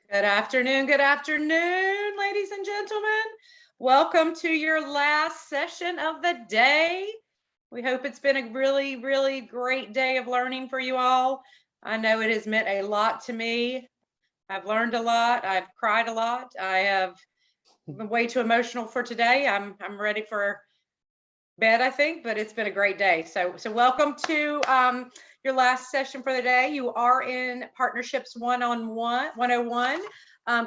Good afternoon, ladies and gentlemen. Welcome to your last session of the day. We hope it's been a really great day of learning for you all. I know it has meant a lot to me. I've learned a lot. I've cried a lot. I have been way too emotional for today. I'm ready for bed, I think, but it's been a great day. So welcome to your last session for the day. You are in Partnerships 101,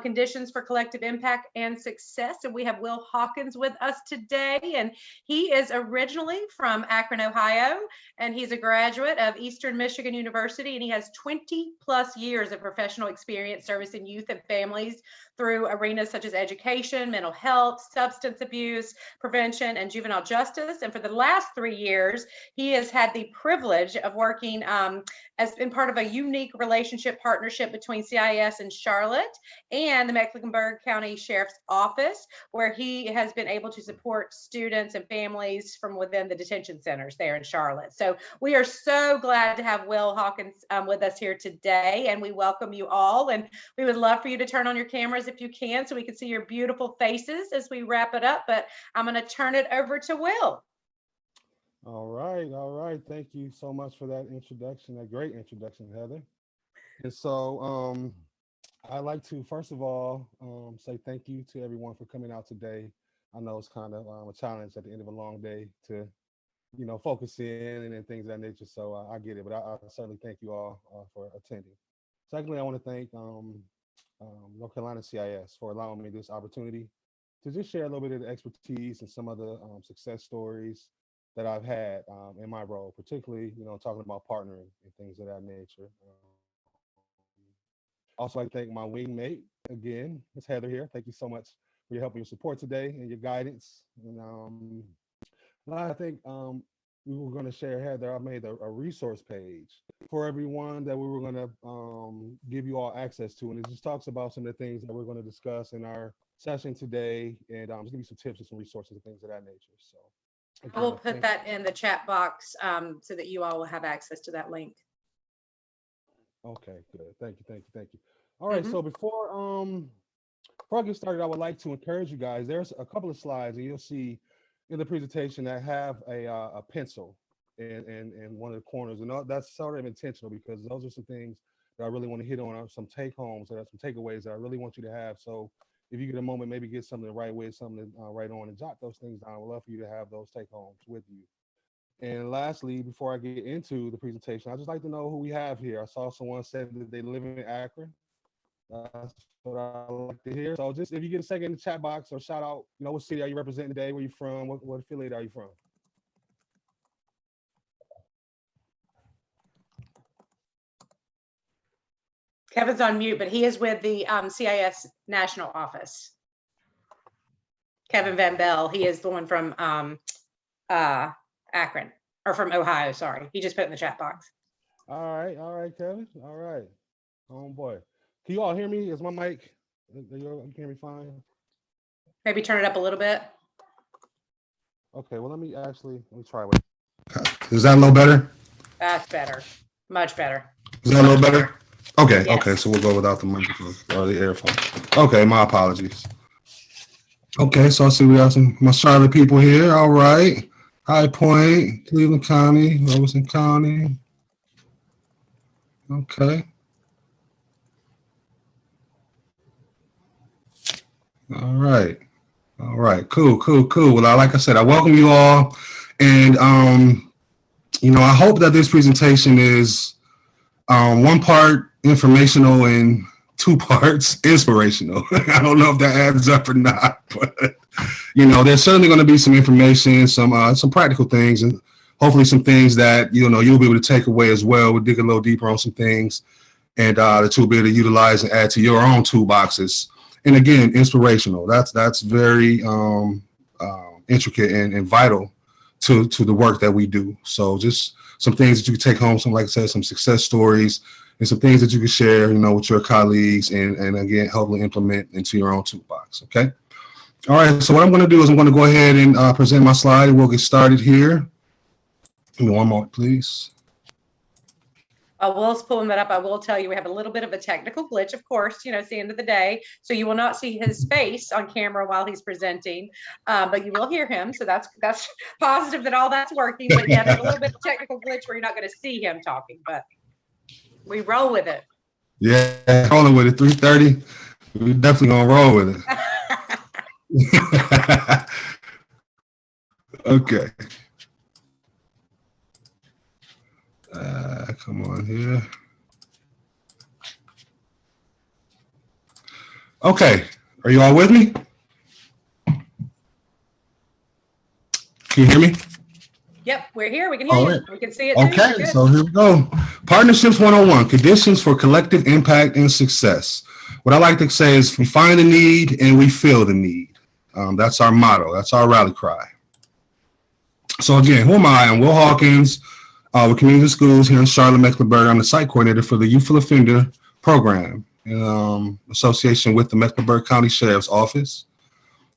Conditions for Collective Impact and Success. And we have Will Hawkins with us today. And he is originally from Akron, Ohio, and he's a graduate of Eastern Michigan University, and he has 20 plus years of professional experience servicing youth and families through arenas such as education, mental health, substance abuse, prevention, and juvenile justice. And for the last 3 years, he has had the privilege of working as in part of a unique relationship partnership between CIS and Charlotte and the Mecklenburg County Sheriff's Office, where he has been able to support students and families from within the detention centers there in Charlotte. So we are so glad to have Will Hawkins with us here today, and we welcome you all. And we would love for you to turn on your cameras if you can, so we can see your beautiful faces as we wrap it up. But I'm going to turn it over to Will. All right. Thank you so much for that introduction, that great introduction, Heather. And so I'd like to, first of all, say thank you to everyone for coming out today. I know it's kind of a challenge at the end of a long day to, focus in and things of that nature. So I get it, but I certainly thank you all for attending. Secondly, I want to thank North Carolina CIS for allowing me this opportunity to just share a little bit of the expertise and some of the success stories that I've had in my role, particularly, talking about partnering and things of that nature. Also, I thank my wingmate again, Ms. Heather here. Thank you so much for your help and your support today and your guidance. And I think we were going to share, Heather, I made a resource page for everyone that we were going to give you all access to. And it just talks about some of the things that we're going to discuss in our session today, and just give you some tips and some resources and things of that nature. So I will put that in the chat box so that you all will have access to that link. Okay, good. Thank you. All right, so before I get started, I would like to encourage you guys. There's a couple of slides, and you'll see in the presentation that have a pencil in one of the corners, and that's sort of intentional because those are some things that I really want to hit on, some take homes or some takeaways that I really want you to have. So if you get a moment, maybe get something to write with, something to write on, and jot those things down. I would love for you to have those take homes with you. And lastly, before I get into the presentation, I'd just like to know who we have here. I saw someone said that they live in Akron. That's what I like to hear. So just if you get a second in the chat box or shout out, what city are you representing today? Where you from? What affiliate are you from? Kevin's on mute, but he is with the CIS National Office. Kevin Van Bell, he is the one from Akron, or from Ohio, sorry. He just put it in the chat box. All right, Kevin. All right. Oh boy. Can you all hear me? Is my mic, you can hear me fine? Maybe turn it up a little bit. Okay, well, let me try with. Is that a little better? That's better. Much better. Is that a little better? Okay, yes. Okay, so we'll go without the microphone or the earphone. Okay, my apologies. Okay, so I see we got my Charlotte people here. All right. High Point, Cleveland County, Robeson County. Okay. All right. Cool. Well, like I said, I welcome you all. And, I hope that this presentation is one part informational and 2 parts inspirational. I don't know if that adds up or not, but, there's certainly going to be some information, some practical things, and hopefully some things that, you'll be able to take away as well. We'll dig a little deeper on some things and that you'll be able to utilize and add to your own toolboxes. And again, inspirational. That's very intricate and vital to the work that we do. So just some things that you can take home, like I said, some success stories and some things that you can share, with your colleagues and again, hopefully implement into your own toolbox. Okay. All right. So what I'm going to do is I'm going to go ahead and present my slide. We'll get started here. Give me one moment, please. Will's pulling that up. I will tell you, we have a little bit of a technical glitch, of course, it's the end of the day. So you will not see his face on camera while he's presenting, but you will hear him. So that's positive that all that's working. But yeah, there's a little bit of technical glitch where you're not going to see him talking, but we roll with it. Yeah, rolling with it. 3:30. We're definitely going to roll with it. Okay. Come on here. Okay, are you all with me? Can you hear me? Yep, we're here. We can hear you. We can see it too. Okay, so here we go. Partnerships 101, conditions for collective impact and success. What I like to say is we find the need and we fill the need. That's our motto. That's our rally cry. So again, who am I? I'm Will Hawkins with Community Schools here in Charlotte, Mecklenburg. I'm the site coordinator for the Youthful Offender Program in association with the Mecklenburg County Sheriff's Office.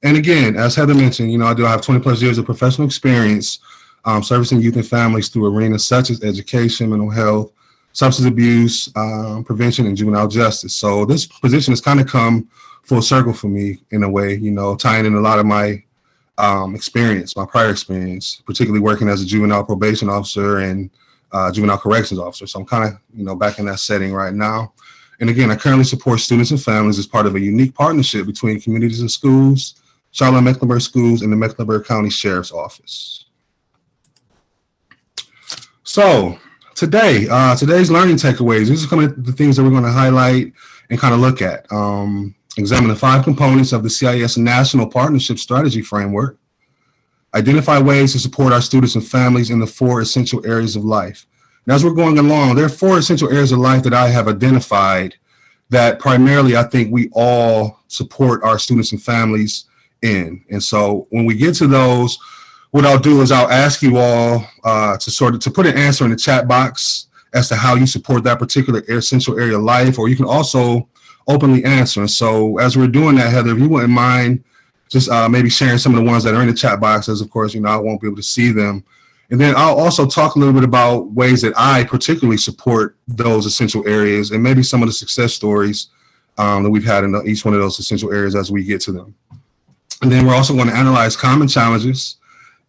And again, as Heather mentioned, I have 20 plus years of professional experience servicing youth and families through arenas such as education, mental health, substance abuse, prevention, and juvenile justice. So this position has kind of come full circle for me in a way, tying in a lot of my experience, my prior experience, particularly working as a juvenile probation officer and juvenile corrections officer. So I'm kind of, back in that setting right now. And again, I currently support students and families as part of a unique partnership between communities and schools, Charlotte Mecklenburg Schools, and the Mecklenburg County Sheriff's Office. So today's learning takeaways. These are some of the things that we're going to highlight and kind of look at. Examine the 5 components of the CIS National Partnership Strategy Framework. Identify ways to support our students and families in the 4 essential areas of life. And as we're going along, there are 4 essential areas of life that I have identified that primarily I think we all support our students and families in. And so when we get to those, what I'll do is I'll ask you all to put an answer in the chat box as to how you support that particular essential area of life, or you can also openly answer. And so as we're doing that, Heather, if you wouldn't mind just maybe sharing some of the ones that are in the chat boxes, of course, I won't be able to see them. And then I'll also talk a little bit about ways that I particularly support those essential areas and maybe some of the success stories that we've had in each one of those essential areas as we get to them. And then we're also going to analyze common challenges.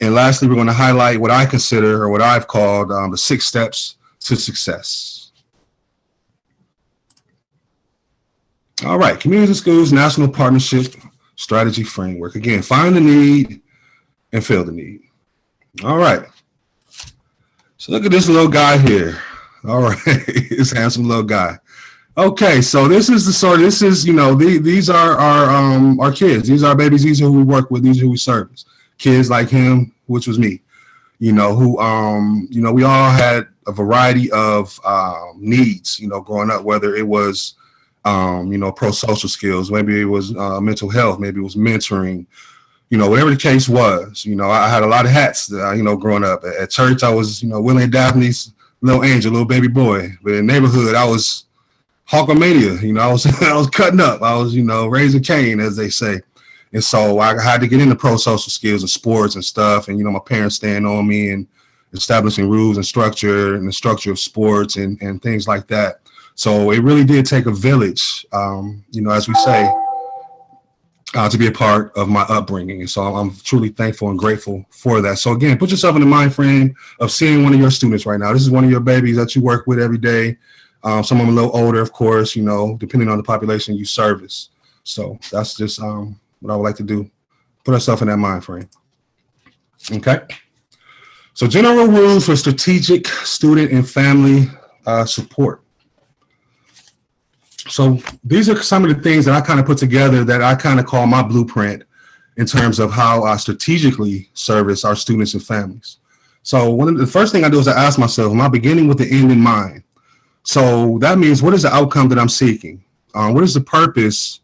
And lastly, we're going to highlight what I consider, or what I've called, the 6 steps to success. All right, Community Schools National Partnership Strategy Framework. Again, find the need and fill the need. All right. So look at this little guy here. All right, this handsome little guy. Okay, so these are our kids. These are our babies. These are who we work with. These are who we service. Kids like him, which was me, we all had a variety of needs, growing up, whether it was, pro-social skills, maybe it was mental health, maybe it was mentoring, whatever the case was. I had a lot of hats, growing up. At church, I was, Willie and Daphne's little angel, little baby boy. But in the neighborhood, I was Hulkamania, I was cutting up. I was, raising Cain, as they say. And so I had to get into pro-social skills and sports and stuff. And, my parents staying on me and establishing rules and structure and the structure of sports and things like that. So it really did take a village, as we say, to be a part of my upbringing. And so I'm truly thankful and grateful for that. So again, put yourself in the mind frame of seeing one of your students right now. This is one of your babies that you work with every day. Some of them a little older, of course, depending on the population you service. So that's just what I would like to do. Put ourselves in that mind frame. Okay. So general rules for strategic student and family support. So these are some of the things that I kind of put together that I kind of call my blueprint in terms of how I strategically service our students and families. So the first thing I do is I ask myself, am I beginning with the end in mind? So that means, what is the outcome that I'm seeking? What is the purpose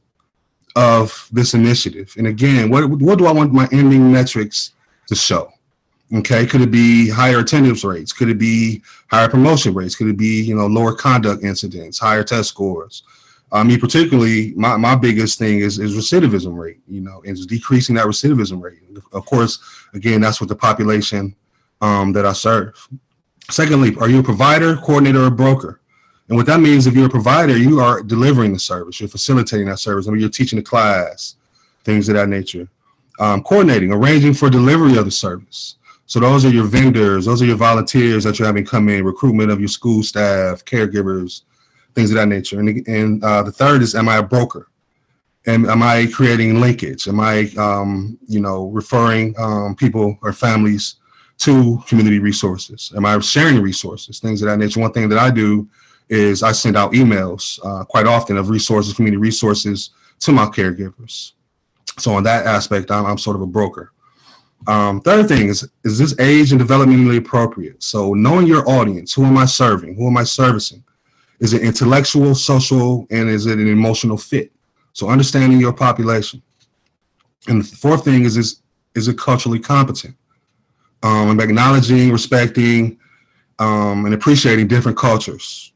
of this initiative? And again, what do I want my ending metrics to show? Okay, could it be higher attendance rates? Could it be higher promotion rates? Could it be, lower conduct incidents, higher test scores? Me particularly, my biggest thing is recidivism rate, is decreasing that recidivism rate. Of course, again, that's with the population that I serve. Secondly, are you a provider, coordinator, or broker? And what that means, if you're a provider, you are delivering the service, you're facilitating that service. I mean, you're teaching the class, things of that nature. Coordinating, arranging for delivery of the service. So those are your vendors, those are your volunteers that you're having come in, recruitment of your school staff, caregivers, things of that nature. And the third is, am I a broker? And am I creating linkage? Am I, referring people or families to community resources? Am I sharing resources, things of that nature? One thing that I do is I send out emails quite often of resources, community resources to my caregivers. So on that aspect, I'm sort of a broker. Third thing is this age and developmentally appropriate? So knowing your audience, who am I serving? Who am I servicing? Is it intellectual, social, and is it an emotional fit? So understanding your population. And the fourth thing is it culturally competent? I'm acknowledging, respecting, and appreciating different cultures.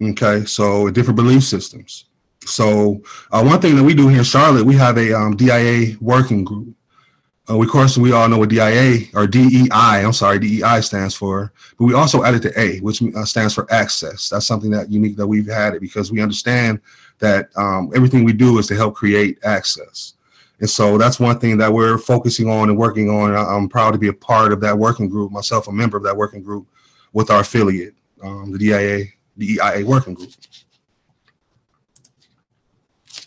Okay, so different belief systems. So one thing that we do here in Charlotte, we have a DIA working group. Of course, we all know what DEI stands for, but we also added the A, which stands for access. That's something that unique that we've had it because we understand that everything we do is to help create access. And so that's one thing that we're focusing on and working on. And I'm proud to be a part of that working group, myself, a member of that working group with our affiliate, the DEIA working group.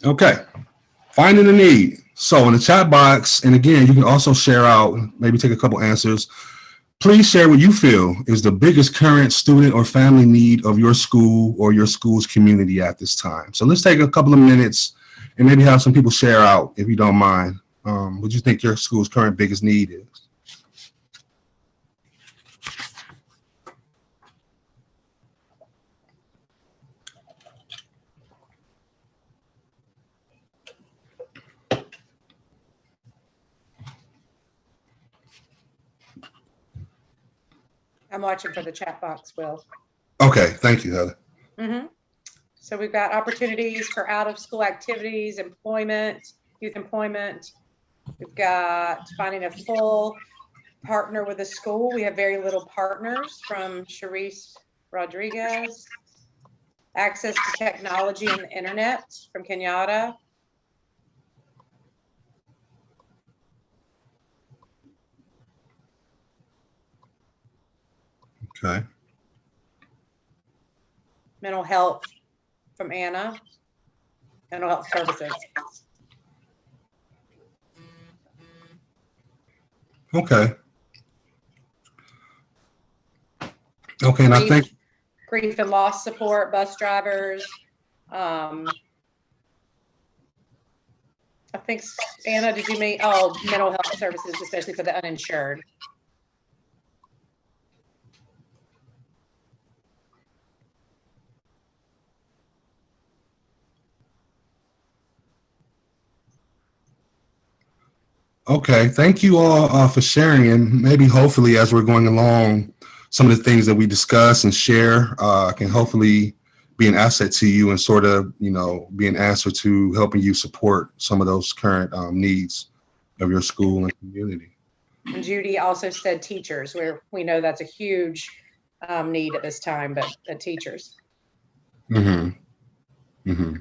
Okay, finding the need. So in the chat box, and again, you can also share out, maybe take a couple answers. Please share what you feel is the biggest current student or family need of your school or your school's community at this time. So let's take a couple of minutes and maybe have some people share out, if you don't mind. What do you think your school's current biggest need is? I'm watching for the chat box, Will. Okay, thank you, Heather. Mm-hmm. So we've got opportunities for out-of-school activities, employment, youth employment. We've got finding a full partner with a school. We have very little partners from Sharice Rodriguez. Access to technology and the internet from Kenyatta. Okay. Mental health from Anna. Mental health services. Okay. Okay, and I think grief and loss support, bus drivers. I think Anna, did you mean mental health services, especially for the uninsured? Okay, thank you all for sharing, and maybe hopefully as we're going along, some of the things that we discuss and share can hopefully be an asset to you and sort of, be an answer to helping you support some of those current needs of your school and community. And Judy also said teachers, where we know that's a huge need at this time, but teachers. Mm-hmm. Mm-hmm.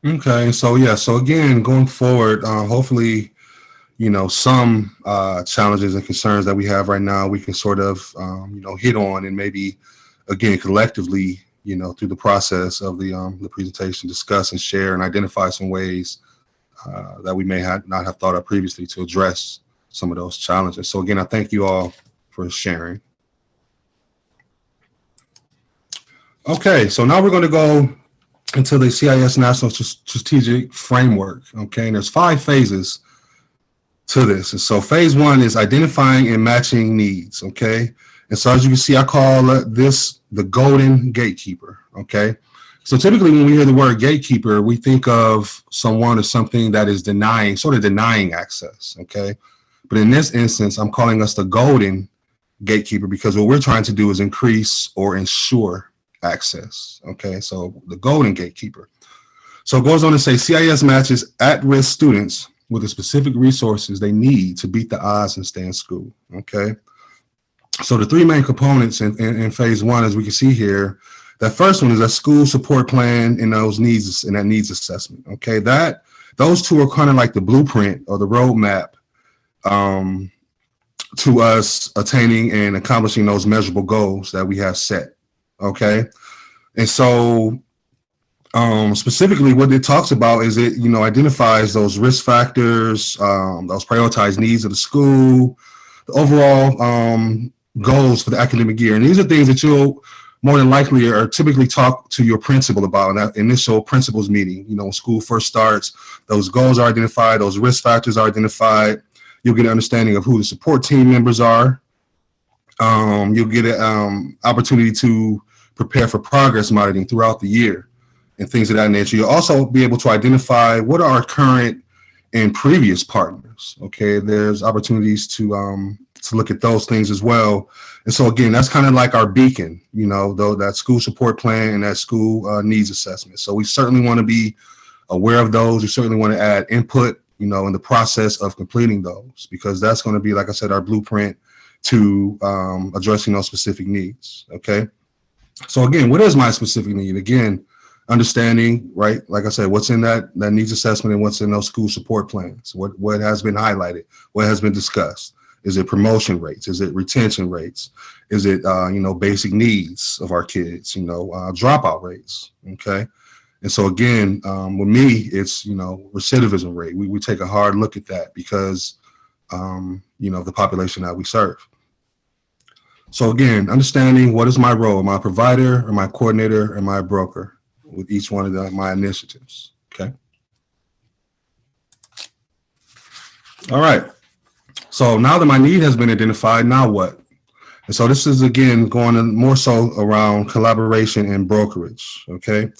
Okay, so again, going forward, hopefully, some challenges and concerns that we have right now, we can sort of, hit on and maybe, again, collectively, through the process of the presentation, discuss and share and identify some ways that we may not have thought of previously to address some of those challenges. So again, I thank you all for sharing. Okay, so now we're going to go into the CIS National Strategic Framework. Okay, and there's 5 phases to this. And so phase 1 is identifying and matching needs. Okay, and so as you can see, I call this the golden gatekeeper. Okay, so typically when we hear the word gatekeeper, we think of someone or something that is denying access. Okay, but in this instance, I'm calling us the golden gatekeeper because what we're trying to do is increase or ensure access. Okay, so the golden gatekeeper. So it goes on to say CIS matches at-risk students with the specific resources they need to beat the odds and stay in school. Okay. So the three main components in phase one, as we can see here, that first one is that school support plan and those needs and that needs assessment. Okay. Those two are kind of like the blueprint or the roadmap to us attaining and accomplishing those measurable goals that we have set. Okay. And so specifically what it talks about is it, identifies those risk factors, those prioritized needs of the school, the overall goals for the academic year. And these are things that you'll more than likely or typically talk to your principal about in that initial principals meeting. When school first starts, those goals are identified, those risk factors are identified. You'll get an understanding of who the support team members are. You'll get an opportunity to prepare for progress monitoring throughout the year and things of that nature. You'll also be able to identify what are our current and previous partners. Okay, there's opportunities to look at those things as well. And so again, that's kind of like our beacon, though that school support plan and that school needs assessment. So we certainly want to be aware of those. We certainly want to add input, in the process of completing those, because that's going to be, like I said, our blueprint to addressing those specific needs. Okay. So again, what is my specific need? Again, understanding, right? Like I said, what's in that needs assessment and what's in those school support plans, what has been highlighted, what has been discussed. Is it promotion rates? Is it retention rates? Is it, basic needs of our kids, dropout rates, okay? And so again, with me, it's, recidivism rate. We take a hard look at that because, the population that we serve. So again, understanding what is my role, am I a provider, am I a coordinator, am I a broker with each one of my initiatives, okay? All right. So now that my need has been identified, now what? And so this is, again, going more so around collaboration and brokerage, okay?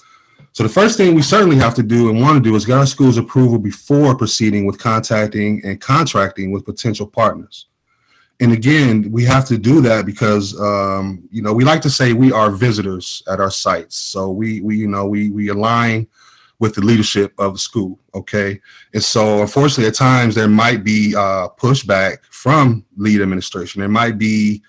So the first thing we certainly have to do and want to do is get our school's approval before proceeding with contacting and contracting with potential partners. And again, we have to do that because, we like to say we are visitors at our sites. So we align with the leadership of the school, okay? And so unfortunately, at times there might be pushback from lead administration. There might be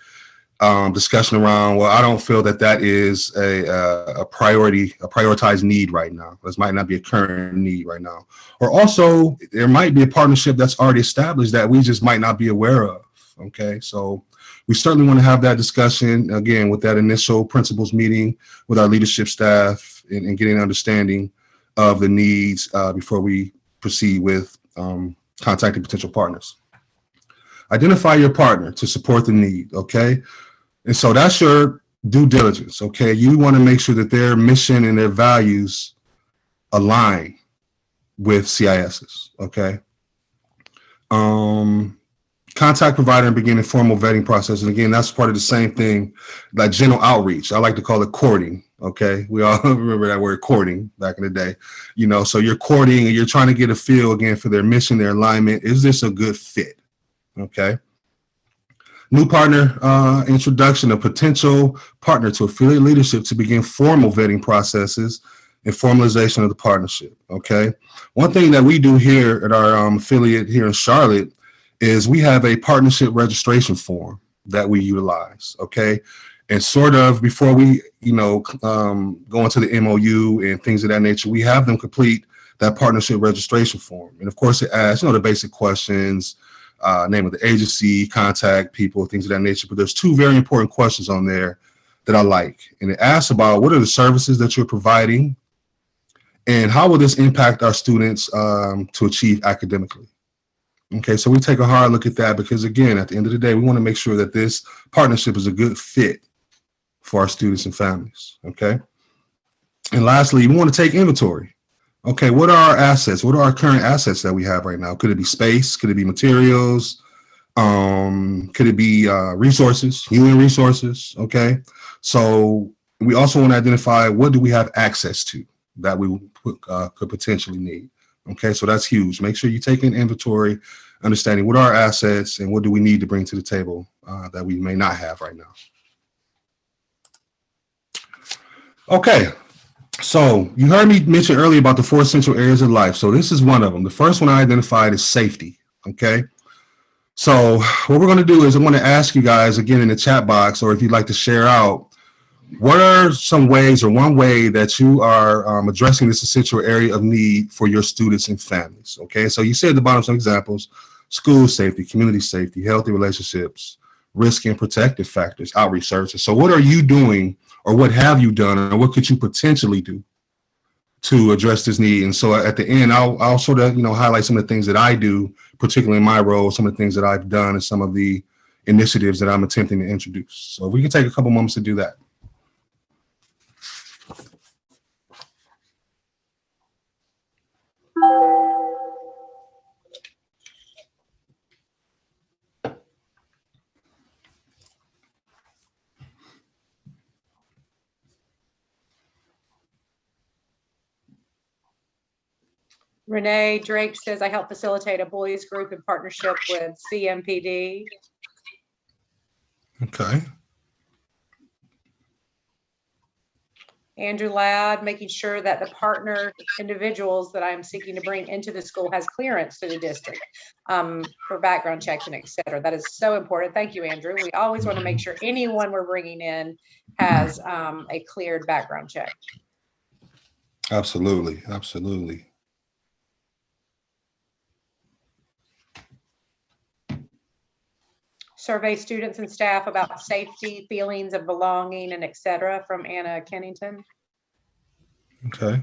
discussion around, well, I don't feel that is a prioritized need right now. This might not be a current need right now. Or also, there might be a partnership that's already established that we just might not be aware of, okay? So we certainly want to have that discussion, again, with that initial principals meeting with our leadership staff and getting an understanding of the needs before we proceed with contacting potential partners. Identify your partner to support the need, okay? And so that's your due diligence, okay? You want to make sure that their mission and their values align with CIS's, okay? Contact provider and begin a formal vetting process. And again, that's part of the same thing, like general outreach. I like to call it courting. Okay, we all remember that word, courting, back in the day. So you're courting and you're trying to get a feel again for their mission, their alignment. Is this a good fit? Okay. New partner introduction, a potential partner to affiliate leadership to begin formal vetting processes and formalization of the partnership. Okay. One thing that we do here at our affiliate here in Charlotte is we have a partnership registration form that we utilize. Okay. And sort of before we, go into the MOU and things of that nature, we have them complete that partnership registration form. And of course, it asks, the basic questions, name of the agency, contact people, things of that nature. But there's two very important questions on there that I like. And it asks about what are the services that you're providing and how will this impact our students to achieve academically? Okay, so we take a hard look at that because, again, at the end of the day, we want to make sure that this partnership is a good fit for our students and families, okay? And lastly, we want to take inventory. Okay, what are our assets? What are our current assets that we have right now? Could it be space? Could it be materials? Could it be resources, human resources, okay? So we also want to identify what do we have access to that we could potentially need. Okay, so that's huge. Make sure you take an inventory, understanding what are our assets and what do we need to bring to the table that we may not have right now. Okay, So you heard me mention earlier about the four essential areas of life. So this is one of them. The first one I identified is safety. Okay. So what we're going to do is I'm going to ask you guys again in the chat box, or if you'd like to share out, what are some ways or one way that you are addressing this essential area of need for your students and families? Okay. So you see at the bottom some examples: school safety, community safety, healthy relationships, risk and protective factors, outreach services. So what are you doing, or what have you done, or what could you potentially do to address this need? And so at the end, I'll sort of, highlight some of the things that I do, particularly in my role, some of the things that I've done, and some of the initiatives that I'm attempting to introduce. So we can take a couple moments to do that. Renee Drake says, I help facilitate a boys group in partnership with CMPD. Okay. Andrew Ladd, making sure that the partner individuals that I'm seeking to bring into the school has clearance to the district for background checks and et cetera. That is so important. Thank you, Andrew. We always want to make sure anyone we're bringing in has a cleared background check. Absolutely. Absolutely. Survey students and staff about safety, feelings of belonging, and et cetera, from Anna Kennington. Okay.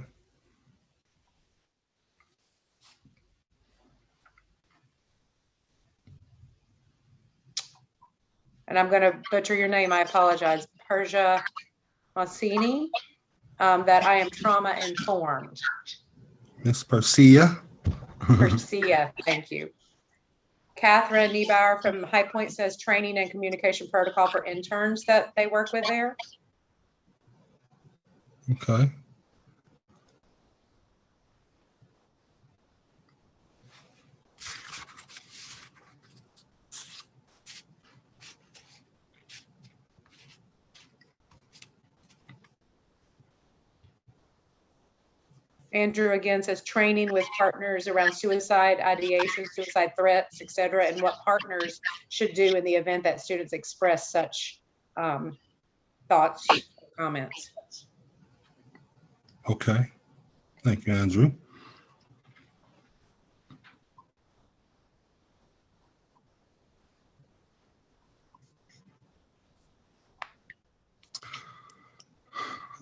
And I'm going to butcher your name. I apologize. Persia Massini, that I am trauma informed. Miss Persia. Persia, thank you. Catherine Niebauer from High Point says training and communication protocol for interns that they work with there. Okay. Andrew again says training with partners around suicide ideation, suicide threats, et cetera, and what partners should do in the event that students express such thoughts, comments. Okay. Thank you, Andrew.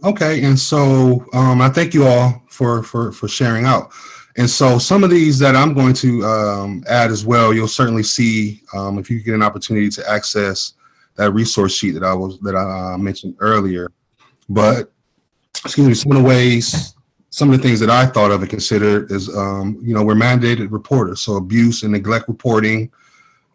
Okay, and so I thank you all for sharing out. And so some of these that I'm going to add as well, you'll certainly see if you get an opportunity to access that resource sheet that I mentioned earlier. But excuse me, some of the things that I thought of and considered is we're mandated reporters, so abuse and neglect reporting.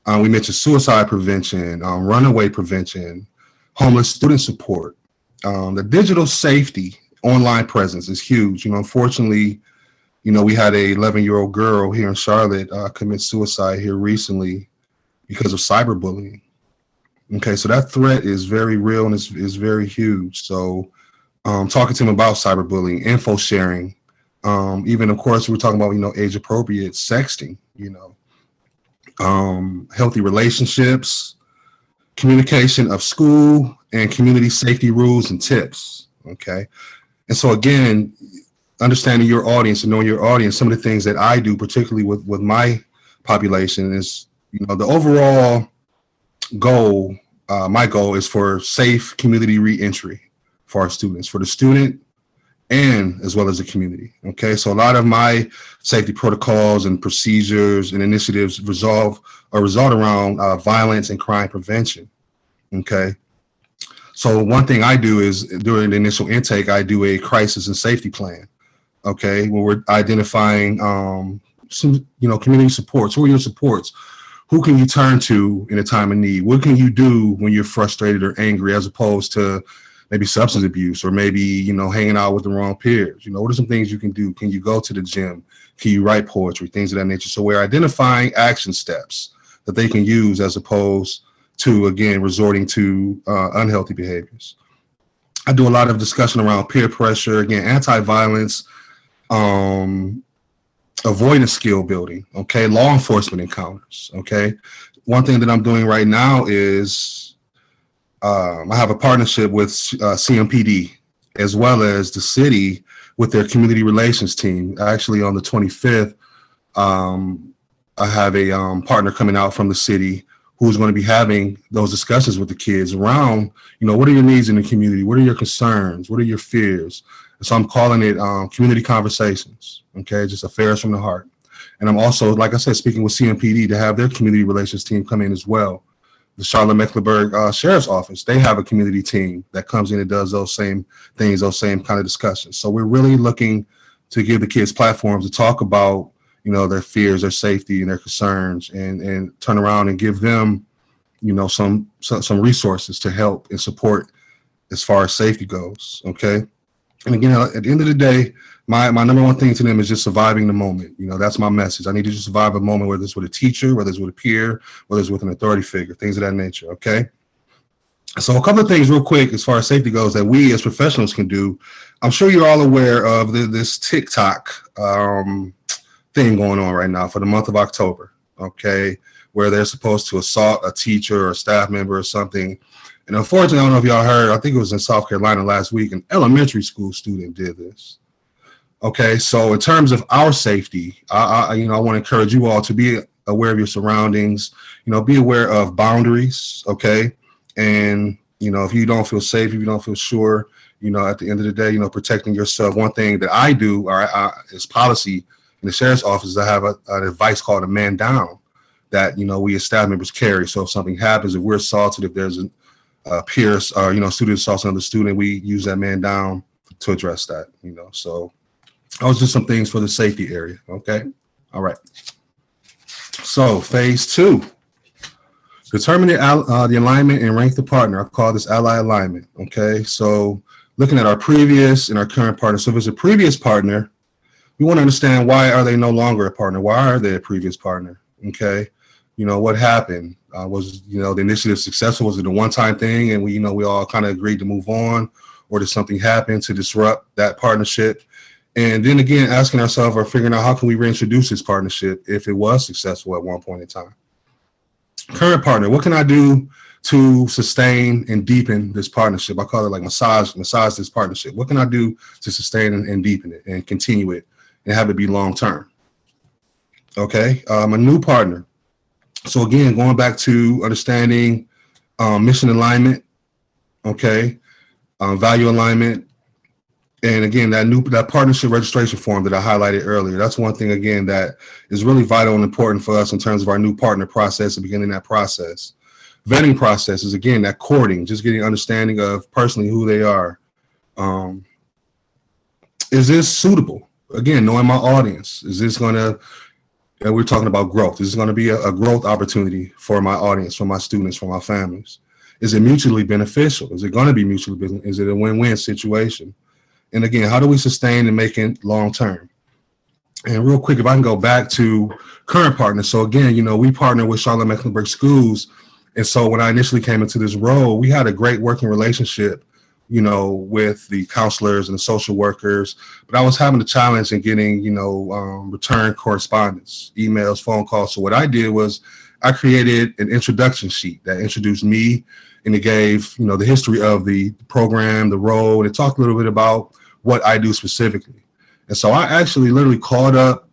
We mentioned suicide prevention, runaway prevention, homeless student support. The digital safety online presence is huge. Unfortunately, we had a 11-year-old girl here in Charlotte commit suicide here recently because of cyberbullying. Okay, so that threat is very real and is very huge. So talking to him about cyberbullying, info sharing, even of course we're talking about age appropriate sexting, healthy relationships, communication of school and community safety rules and tips. Okay. And so again, understanding your audience and knowing your audience, some of the things that I do, particularly with my population, is, the overall goal, my goal is for safe community reentry for our students, for the student and as well as the community. Okay. So a lot of my safety protocols and procedures and initiatives result around violence and crime prevention. Okay. So one thing I do is during the initial intake, I do a crisis and safety plan. Okay. Where we're identifying some, community supports. Who are your supports? Who can you turn to in a time of need? What can you do when you're frustrated or angry, as opposed to maybe substance abuse or maybe, hanging out with the wrong peers? What are some things you can do? Can you go to the gym? Can you write poetry? Things of that nature. So we're identifying action steps that they can use as opposed to, again, resorting to unhealthy behaviors. I do a lot of discussion around peer pressure, again, anti-violence, um, avoidance skill building, okay, law enforcement encounters, okay. One thing that I'm doing right now is I have a partnership with CMPD as well as the city with their community relations team. Actually, on the 25th, um, I have a partner coming out from the city who's going to be having those discussions with the kids around, what are your needs in the community? What are your concerns? What are your fears? And so I'm calling it community conversations, okay, just affairs from the heart. And I'm also, like I said, speaking with CMPD to have their community relations team come in as well. The Charlotte-Mecklenburg Sheriff's Office, they have a community team that comes in and does those same things, those same kind of discussions. So we're really looking to give the kids platforms to talk about, their fears, their safety, and their concerns, and turn around and give them, some resources to help and support as far as safety goes. Okay. And again, at the end of the day, my number one thing to them is just surviving the moment. That's my message. I need to just survive a moment, whether it's with a teacher, whether it's with a peer, whether it's with an authority figure, things of that nature. Okay. So a couple of things real quick as far as safety goes that we as professionals can do. I'm sure you're all aware of this TikTok thing going on right now for the month of October. Okay. Where they're supposed to assault a teacher or a staff member or something. And unfortunately, I don't know if y'all heard, I think it was in South Carolina last week, an elementary school student did this. Okay, so in terms of our safety, I want to encourage you all to be aware of your surroundings, be aware of boundaries, okay? And, if you don't feel safe, if you don't feel sure, at the end of the day, protecting yourself. One thing that I do, or is policy in the sheriff's office, I have an advice called a man down that, we as staff members carry. So if something happens, if we're assaulted, if there's peers or student assaults another student, we use that man down to address that. So those are some things for the safety area. Okay, all right. So phase 2, determine the alignment and rank the partner. I call this ally alignment. Okay, so looking at our previous and our current partner. So if it's a previous partner, we want to understand, why are they no longer a partner? Why are they a previous partner? Okay, what happened? Was the initiative successful? Was it a one-time thing and we all kind of agreed to move on, or did something happen to disrupt that partnership? And then again, asking ourselves or figuring out, how can we reintroduce this partnership if it was successful at one point in time? Current partner, what can I do to sustain and deepen this partnership? I call it like massage this partnership. What can I do to sustain and deepen it and continue it and have it be long-term? Okay, a new partner. So again, going back to understanding mission alignment, okay, value alignment, and again, that partnership registration form that I highlighted earlier. That's one thing, again, that is really vital and important for us in terms of our new partner process and beginning that process. Vetting process is, again, that courting, just getting understanding of personally who they are. Is this suitable? Again, knowing my audience. Is this going to, and we're talking about growth. This is going to be a growth opportunity for my audience, for my students, for my families. Is it mutually beneficial? Is it going to be mutually beneficial? Is it a win-win situation? And again, how do we sustain and make it long-term? And real quick, if I can go back to current partners. So again, we partner with Charlotte-Mecklenburg Schools. And so when I initially came into this role, we had a great working relationship, with the counselors and the social workers. But I was having a challenge in getting, return correspondence, emails, phone calls. So what I did was I created an introduction sheet that introduced me, and it gave, the history of the program, the role, and it talked a little bit about what I do specifically. And so I actually literally called up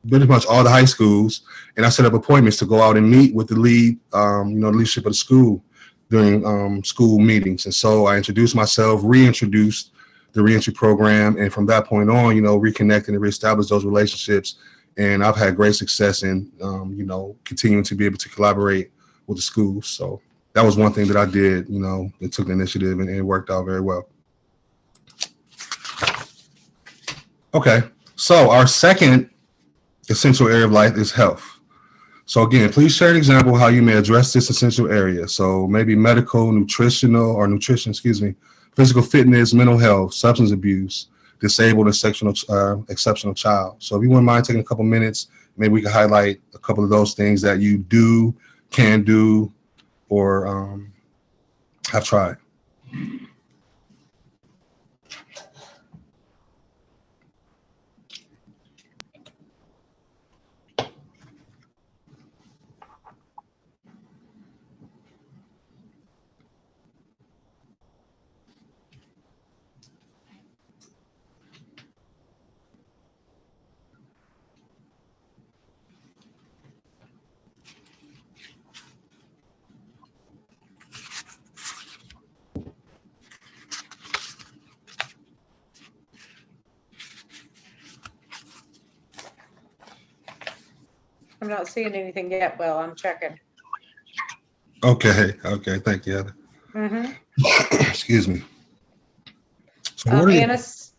pretty much all the high schools, and I set up appointments to go out and meet with the lead, leadership of the school during school meetings. And so I introduced myself, reintroduced the reentry program, and from that point on, reconnecting and reestablish those relationships. And I've had great success in, continuing to be able to collaborate with the schools. So that was one thing that I did, that took the initiative, and it worked out very well. Okay, so our second essential area of life is health. So again, please share an example of how you may address this essential area. So maybe medical, nutrition, physical fitness, mental health, substance abuse, disabled and exceptional child. So if you wouldn't mind taking a couple minutes, maybe we can highlight a couple of those things that you do, can do, or have tried. I'm not seeing anything yet. Well, I'm checking. Okay, thank you, Heather. Mm-hmm. Excuse me. So what are you?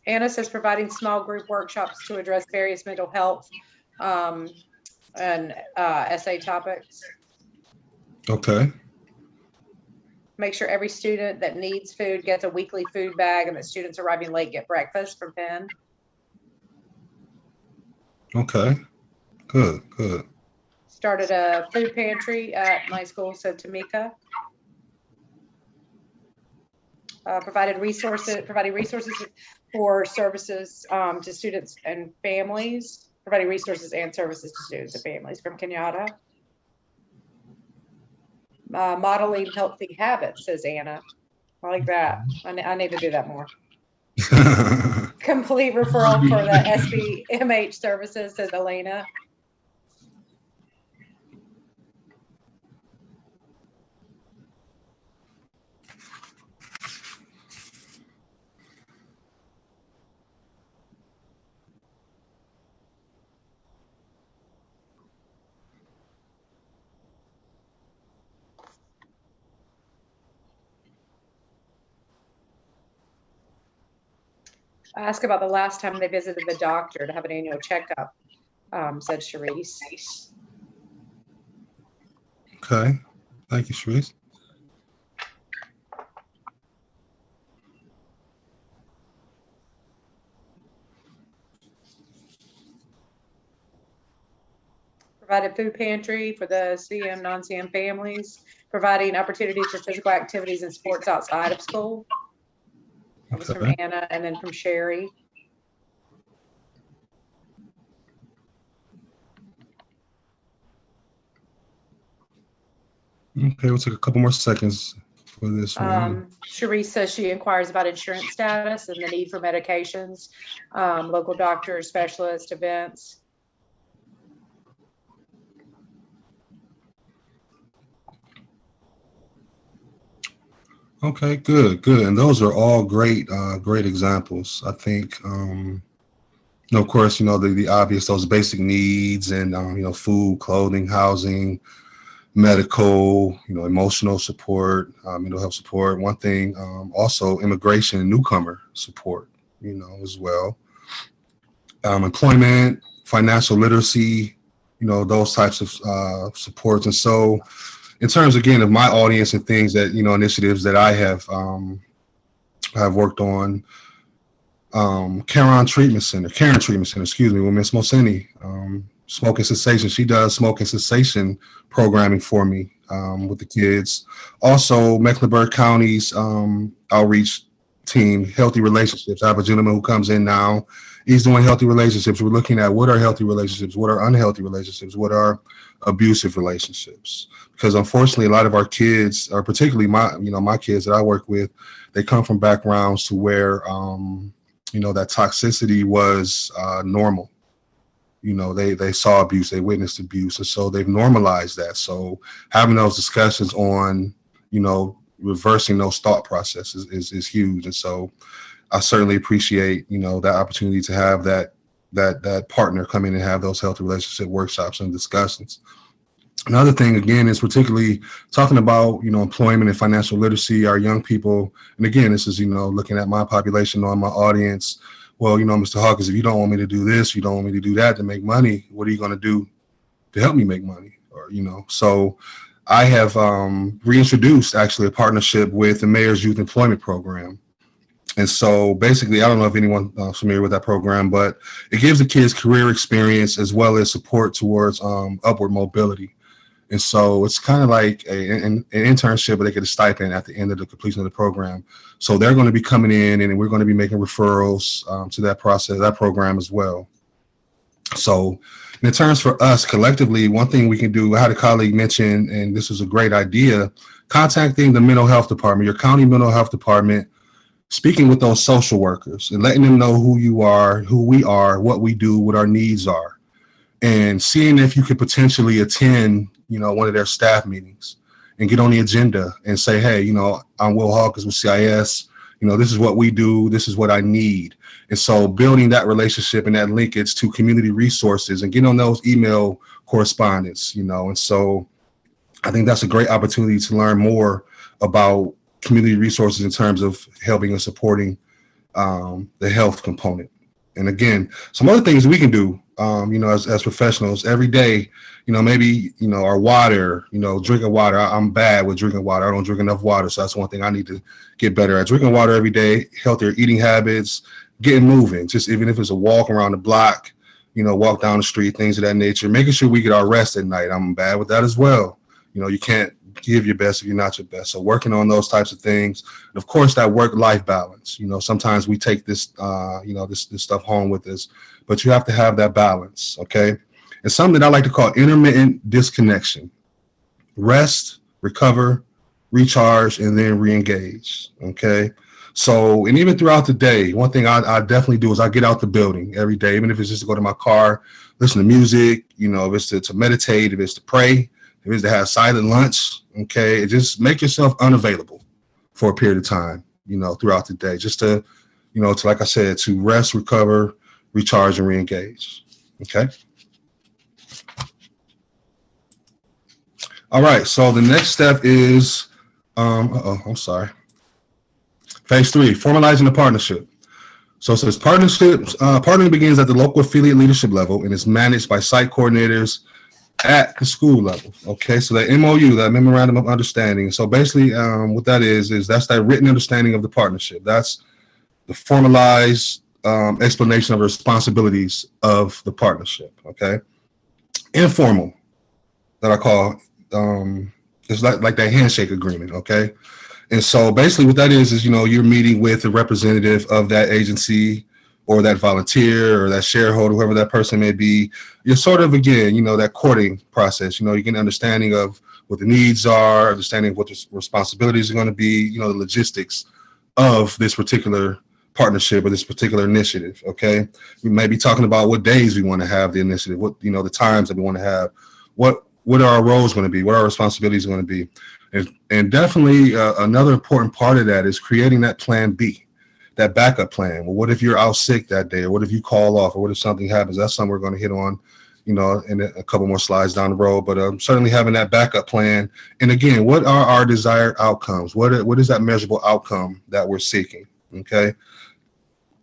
Anna says providing small group workshops to address various mental health um, and essay topics. Okay, Make sure every student that needs food gets a weekly food bag, and that students arriving late get breakfast from Penn. okay, good. Started a food pantry at my school, said Tamika. Providing resources for services to students and families. Providing resources and services to students and families from Kenyatta. Modeling healthy habits, says Anna. I like that. I need to do that more. Complete referral for the SBMH services, says Elena. Ask about the last time they visited the doctor to have an annual checkup, said Sharice. Okay, thank you, Sharice. Provided food pantry for the CM, non-CM families, providing opportunities for physical activities and sports outside of school. That was from Anna, and then from Sherry. Okay, we'll take a couple more seconds for this one. Sharice says she inquires about insurance status and the need for medications, local doctors, specialists, events. Okay, good. And those are all great examples. I think, of course, the obvious, those basic needs and, food, clothing, housing, medical, emotional support, mental health support. One thing, also immigration and newcomer support, as well. Employment, financial literacy, those types of supports. And so, in terms, again, of my audience and things that, initiatives that I have worked on, Karen Treatment Center, excuse me, with Miss Moseni, smoking cessation. She does smoking cessation programming for me with the kids. Also, Mecklenburg County's outreach team, Healthy Relationships. I have a gentleman who comes in now. He's doing healthy relationships. We're looking at what are healthy relationships, what are unhealthy relationships, what are abusive relationships. Because unfortunately, a lot of our kids, or particularly my kids that I work with, they come from backgrounds to where that toxicity was normal. They saw abuse, they witnessed abuse, and so they've normalized that. So having those discussions on, reversing those thought processes is huge. And so I certainly appreciate, that opportunity to have that partner come in and have those healthy relationship workshops and discussions. Another thing, again, is particularly talking about, employment and financial literacy, our young people. And again, this is, looking at my population or my audience. Well, Mr. Hawkins, if you don't want me to do this, you don't want me to do that to make money, what are you going to do to help me make money? Or, so I have reintroduced actually a partnership with the Mayor's Youth Employment Program. And so basically, I don't know if anyone's familiar with that program, but it gives the kids career experience as well as support towards upward mobility. And so it's kind of like an internship, but they get a stipend at the end of the completion of the program. So they're going to be coming in, and we're going to be making referrals to that program as well. So in terms for us collectively, one thing we can do, I had a colleague mention, and this is a great idea, contacting the mental health department, your county mental health department, speaking with those social workers and letting them know who you are, who we are, what we do, what our needs are, and seeing if you could potentially attend, one of their staff meetings and get on the agenda and say, hey, I'm Will Hawkins with CIS. this is what we do, this is what I need. And so building that relationship and that linkage to community resources and getting on those email correspondence, and so I think that's a great opportunity to learn more about community resources in terms of helping and supporting the health component. And again, some other things we can do, as professionals every day, maybe, our water, drinking water. I'm bad with drinking water. I don't drink enough water. So that's one thing I need to get better at. Drinking water every day, healthier eating habits, getting moving, just even if it's a walk around the block, walk down the street, things of that nature, making sure we get our rest at night. I'm bad with that as well. You can't give your best if you're not your best. So working on those types of things. And of course, that work-life balance. Sometimes we take this, this stuff home with us, but you have to have that balance, okay? It's something that I like to call intermittent disconnection. Rest, recover, recharge, and then re-engage, okay? So, and even throughout the day, one thing I definitely do is I get out the building every day, even if it's just to go to my car, listen to music, if it's to meditate, if it's to pray, if it's to have silent lunch, okay? Just make yourself unavailable for a period of time, throughout the day, just to, like I said, to rest, recover, recharge, and re-engage, okay? All right, so the next step is, Phase 3, formalizing the partnership. So it says partnering begins at the local affiliate leadership level and is managed by site coordinators at the school level. Okay, so that MOU, that memorandum of understanding. So basically, what that is that's that written understanding of the partnership. That's the formalized explanation of the responsibilities of the partnership. Okay, informal, that I call it's like that handshake agreement. Okay, and so basically, what that is you're meeting with a representative of that agency or that volunteer or that shareholder, whoever that person may be. You're sort of, again, that courting process. You get an understanding of what the needs are, understanding what the responsibilities are going to be, the logistics of this particular partnership or this particular initiative, okay? We may be talking about what days we want to have the initiative, what, the times that we want to have, what are our roles going to be, what our responsibilities are going to be. And definitely another important part of that is creating that plan B, that backup plan. Well, what if you're out sick that day, or what if you call off, or what if something happens? That's something we're going to hit on, in a couple more slides down the road. But certainly having that backup plan. And again, what are our desired outcomes? What is that measurable outcome that we're seeking? Okay.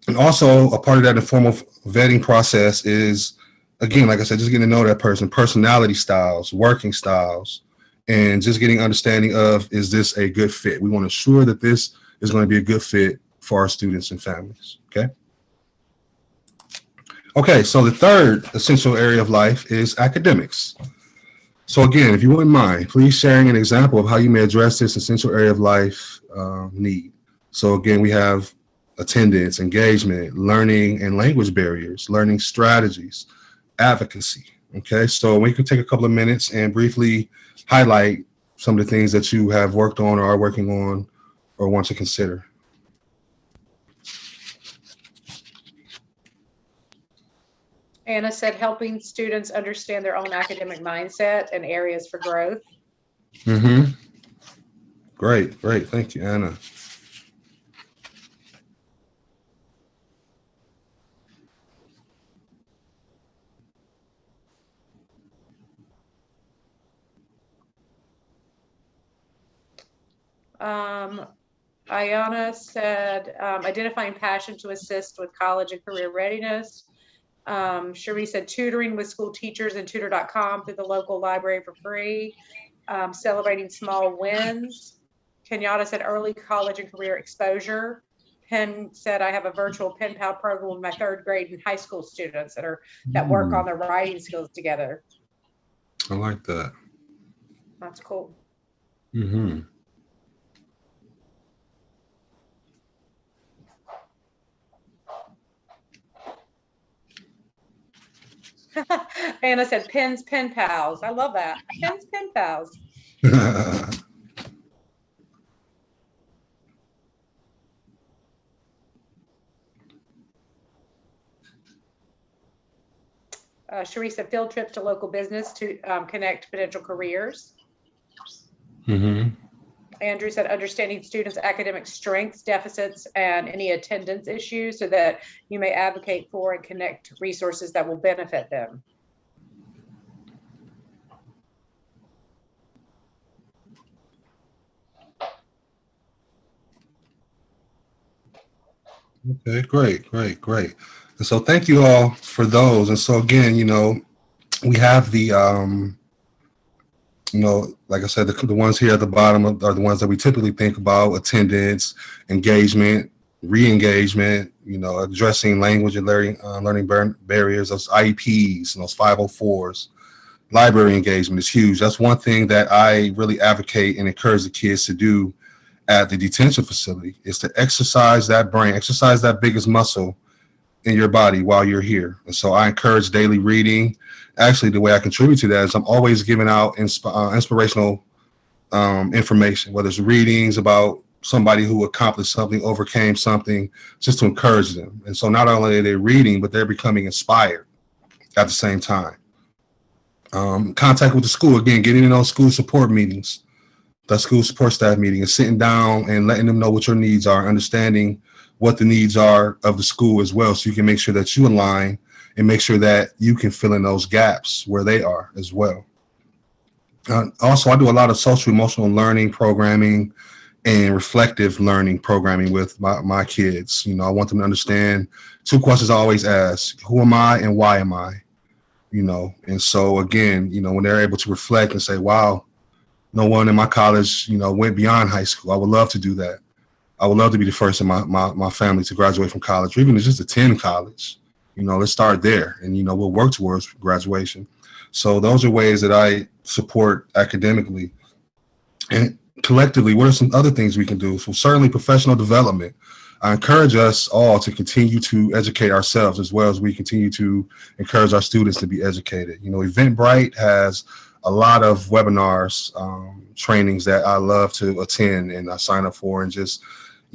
And also a part of that informal vetting process is, again, like I said, just getting to know that person, personality styles, working styles, and just getting understanding of, is this a good fit? We want to ensure that this is going to be a good fit for our students and families, okay? Okay, so the third essential area of life is academics. So again, if you wouldn't mind, please sharing an example of how you may address this essential area of life need. So again, we have attendance, engagement, learning and language barriers, learning strategies, advocacy, okay? So we could take a couple of minutes and briefly highlight some of the things that you have worked on or are working on or want to consider. Anna said helping students understand their own academic mindset and areas for growth. Mm-hmm. Great. Thank you, Anna. Ayana said identifying passion to assist with college and career readiness. Cherie said tutoring with school teachers and tutor.com through the local library for free. Celebrating small wins. Kenyatta said early college and career exposure. Penn said I have a virtual pen pal program with my third grade and high school students that work on their writing skills together. I like that. That's cool. Mm-hmm. Anna said pens, pen pals. I love that. Pens, pen pals. Cherie said field trips to local business to connect potential careers. Mm-hmm. Andrew said, understanding students' academic strengths, deficits, and any attendance issues so that you may advocate for and connect resources that will benefit them. Okay, great. And so thank you all for those. And so again, we have the, like I said, the ones here at the bottom are the ones that we typically think about: attendance, engagement, re-engagement, addressing language and learning barriers, those IEPs and those 504s. Library engagement is huge. That's one thing that I really advocate and encourage the kids to do at the detention facility, is to exercise that brain, exercise that biggest muscle in your body while you're here. And so I encourage daily reading. Actually, the way I contribute to that is I'm always giving out inspirational information, whether it's readings about somebody who accomplished something, overcame something, just to encourage them. And so not only are they reading, but they're becoming inspired at the same time. Contact with the school, again, getting in those school support meetings, the school support staff meeting, and sitting down and letting them know what your needs are, understanding what the needs are of the school as well, so you can make sure that you align and make sure that you can fill in those gaps where they are as well. Also, I do a lot of social emotional learning programming and reflective learning programming with my kids. I want them to understand 2 questions I always ask: who am I and why am I? And so again, when they're able to reflect and say, wow, no one in my college, went beyond high school. I would love to do that. I would love to be the first in my family to graduate from college, or even just attend college. Let's start there, and, we'll work towards graduation. So those are ways that I support academically. And collectively, what are some other things we can do? So certainly professional development. I encourage us all to continue to educate ourselves, as well as we continue to encourage our students to be educated. Eventbrite has a lot of webinars, trainings that I love to attend and I sign up for, and just,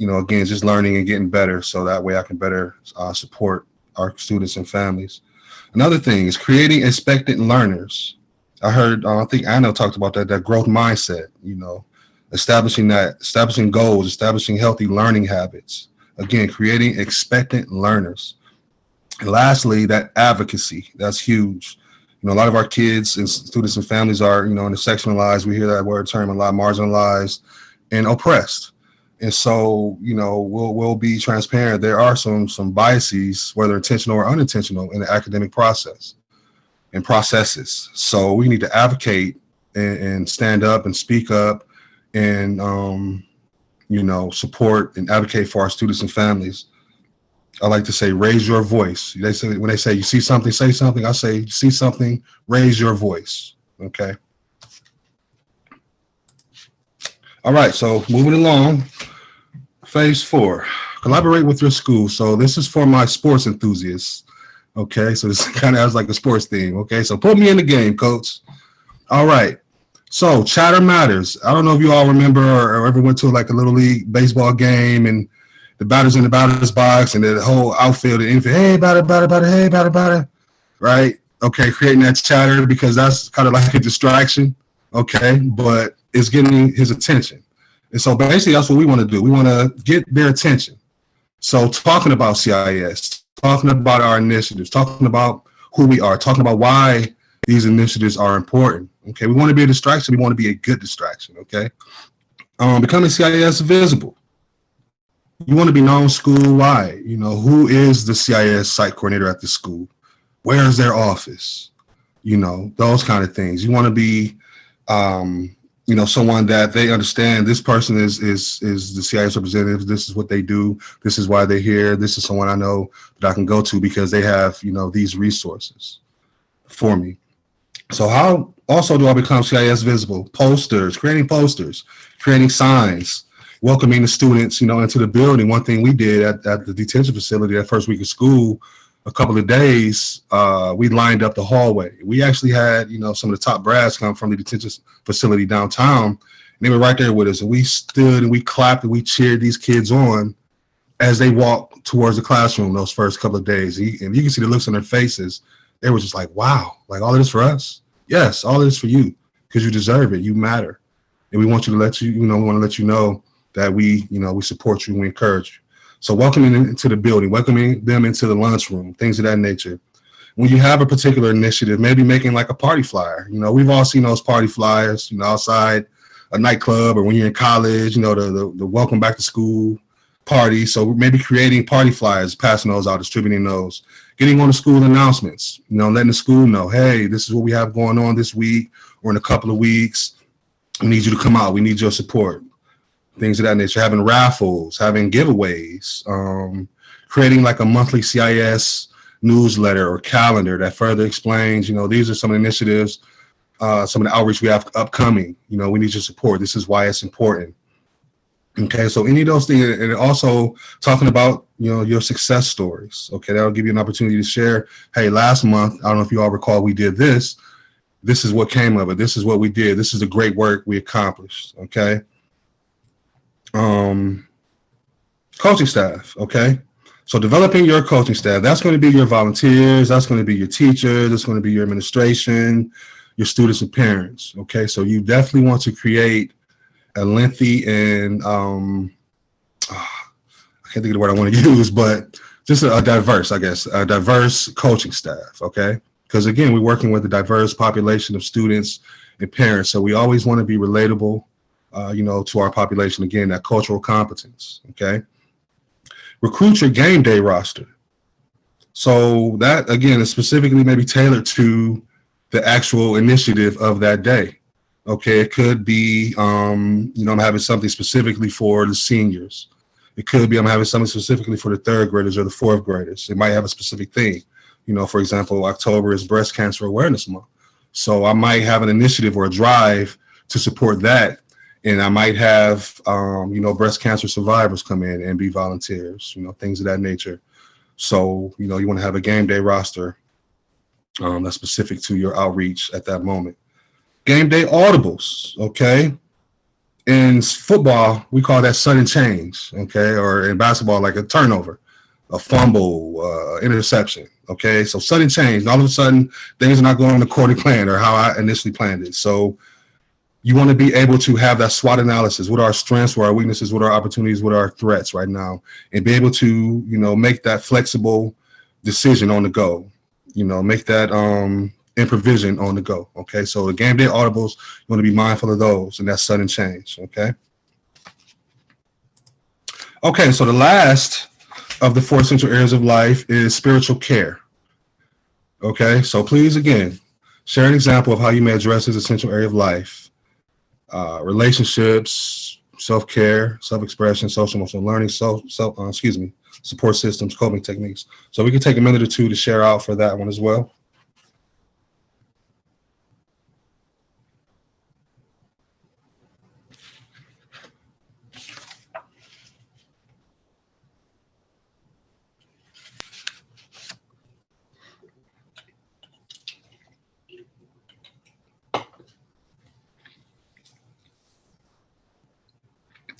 again, just learning and getting better, so that way I can better support our students and families. Another thing is creating expectant learners. I heard, I think Anna talked about that growth mindset, establishing goals, establishing healthy learning habits. Again, creating expectant learners. And lastly, that advocacy, that's huge. A lot of our kids and students and families are, intersectionalized. We hear that word term a lot: marginalized and oppressed. And so, we'll be transparent. There are some biases, whether intentional or unintentional, in the academic process and processes. So we need to advocate and stand up and speak up and, support and advocate for our students and families. I like to say, raise your voice. When they say you see something, say something. I say, you see something, raise your voice. Okay. All right. So moving along, phase 4, collaborate with your school. So this is for my sports enthusiasts. Okay. So this kind of has like a sports theme. Okay. So put me in the game, coach. All right. So chatter matters. I don't know if you all remember or ever went to like a little league baseball game, and the batter's in the batter's box, and the whole outfield and infield, hey, batter, hey, batter, right? Okay, creating that chatter, because that's kind of like a distraction, okay? But it's getting his attention. And so basically that's what we want to do. We want to get their attention. So talking about CIS, talking about our initiatives, talking about who we are, talking about why these initiatives are important, okay? We want to be a distraction. We want to be a good distraction, okay? Becoming CIS visible. You want to be known school-wide. Who is the CIS site coordinator at the school? Where is their office? Those kind of things. You want to be, someone that they understand, this person is the CIS representative. This is what they do. This is why they're here. This is someone I know that I can go to because they have, these resources for me. So how also do I become CIS visible? Posters, creating signs, welcoming the students, into the building. One thing we did at the detention facility that first week of school, a couple of days, we lined up the hallway. We actually had, some of the top brass come from the detention facility downtown, and they were right there with us. And we stood and we clapped and we cheered these kids on as they walked towards the classroom those first couple of days. And you can see the looks on their faces. They were just like, wow, like all of this for us? Yes, all of this for you, because you deserve it. You matter. and we want you to we want to let you know that we support you and we encourage you. So welcoming them into the building, welcoming them into the lunchroom, things of that nature. When you have a particular initiative, maybe making like a party flyer. We've all seen those party flyers, outside a nightclub, or when you're in college, the welcome back to school party. So maybe creating party flyers, passing those out, distributing those, getting on the school announcements, letting the school know, hey, this is what we have going on this week or in a couple of weeks. We need you to come out. We need your support. Things of that nature. Having raffles, having giveaways, creating like a monthly CIS newsletter or calendar that further explains, these are some initiatives, some of the outreach we have upcoming. We need your support. This is why it's important. Okay, so any of those things, and also talking about, your success stories. Okay, that'll give you an opportunity to share, hey, last month, I don't know if you all recall, we did this. This is what came of it. This is what we did. This is the great work we accomplished. Okay. Coaching staff. Okay. So developing your coaching staff, that's going to be your volunteers. That's going to be your teachers. That's going to be your administration, your students and parents. Okay. So you definitely want to create a lengthy and I can't think of the word I want to use, but just a diverse coaching staff. Okay. Because again, we're working with a diverse population of students and parents. So we always want to be relatable, to our population. Again, that cultural competence. Okay. Recruit your game day roster. So that, again, is specifically maybe tailored to the actual initiative of that day. Okay. It could be, I'm having something specifically for the seniors. It could be I'm having something specifically for the third graders or the fourth graders. It might have a specific theme. For example, October is Breast Cancer Awareness Month. So I might have an initiative or a drive to support that. And I might have, breast cancer survivors come in and be volunteers, things of that nature. So, you want to have a game day roster that's specific to your outreach at that moment. Game day audibles, okay? In football, we call that sudden change, okay? Or in basketball, like a turnover, a fumble, interception, okay? So sudden change. All of a sudden, things are not going according to plan or how I initially planned it. So you want to be able to have that SWOT analysis. What are our strengths, what are our weaknesses, what are our opportunities, what are our threats right now? And be able to, make that flexible decision on the go. Make that improvision on the go. Okay, so the game day audibles, you want to be mindful of those and that sudden change. Okay. Okay, so the last of the 4 essential areas of life is spiritual care. Okay, so please, again, share an example of how you may address this essential area of life. Relationships, self-care, self-expression, social emotional learning, support systems, coping techniques. So we can take a minute or two to share out for that one as well.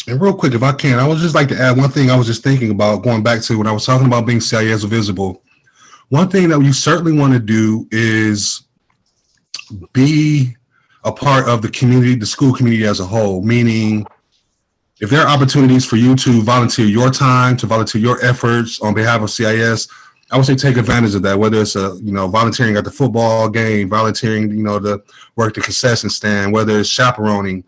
And real quick, if I can, I would just like to add one thing I was just thinking about, going back to when I was talking about being CIS visible. One thing that you certainly want to do is be a part of the community, the school community as a whole, meaning if there are opportunities for you to volunteer your time, to volunteer your efforts on behalf of CIS, I would say take advantage of that, whether it's volunteering at the football game, volunteering, to work the concession stand, whether it's chaperoning,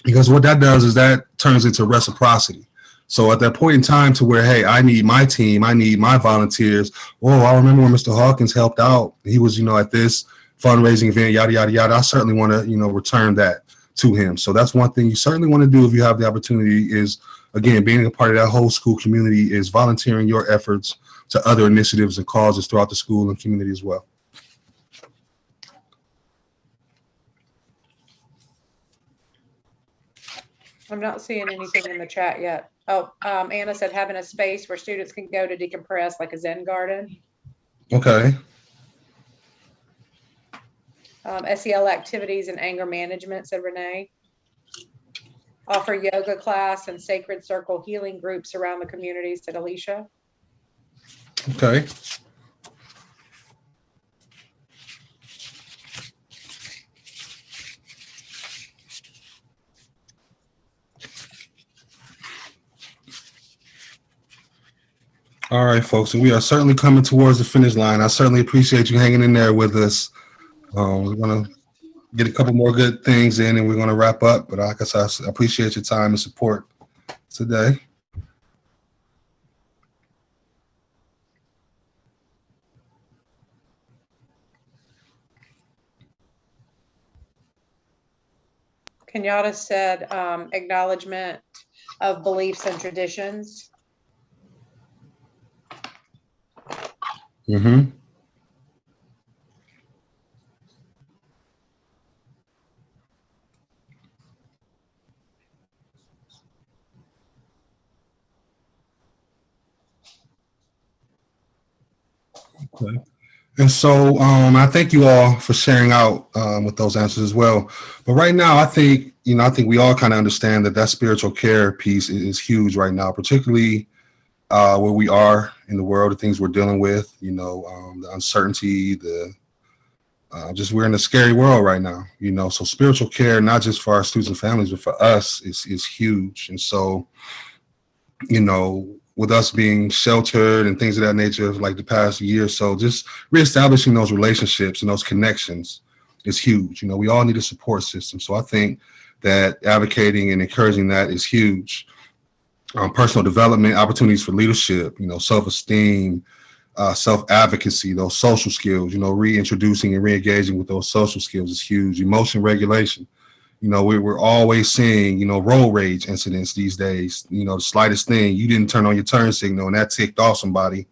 because what that does is that turns into reciprocity. So at that point in time to where, hey, I need my team, I need my volunteers. Oh, I remember when Mr. Hawkins helped out. He was, at this fundraising event, yada, yada, yada. I certainly want to, return that to him. So that's one thing you certainly want to do if you have the opportunity is, again, being a part of that whole school community is volunteering your efforts to other initiatives and causes throughout the school and community as well. I'm not seeing anything in the chat yet. Oh, Anna said having a space where students can go to decompress, like a Zen garden. Okay. SEL activities and anger management, said Renee. Offer yoga class and sacred circle healing groups around the community, said Alicia. Okay. All right, folks, and we are certainly coming towards the finish line. I certainly appreciate you hanging in there with us. We're going to get a couple more good things in and we're going to wrap up. But like I said, I appreciate your time and support today. Kenyatta said acknowledgement of beliefs and traditions. Mm-hmm. Okay. And so I thank you all for sharing out with those answers as well. But right now, I think we all kind of understand that that spiritual care piece is huge right now, particularly where we are in the world, the things we're dealing with, the uncertainty, the just we're in a scary world right now, so spiritual care, not just for our students and families, but for us is huge. And so, with us being sheltered and things of that nature, like the past year or so, just reestablishing those relationships and those connections is huge. We all need a support system. So I think that advocating and encouraging that is huge. Personal development, opportunities for leadership, self-esteem, self-advocacy, those social skills, reintroducing and re-engaging with those social skills is huge. Emotion regulation. We're always seeing, road rage incidents these days. The slightest thing, you didn't turn on your turn signal and that ticked off somebody.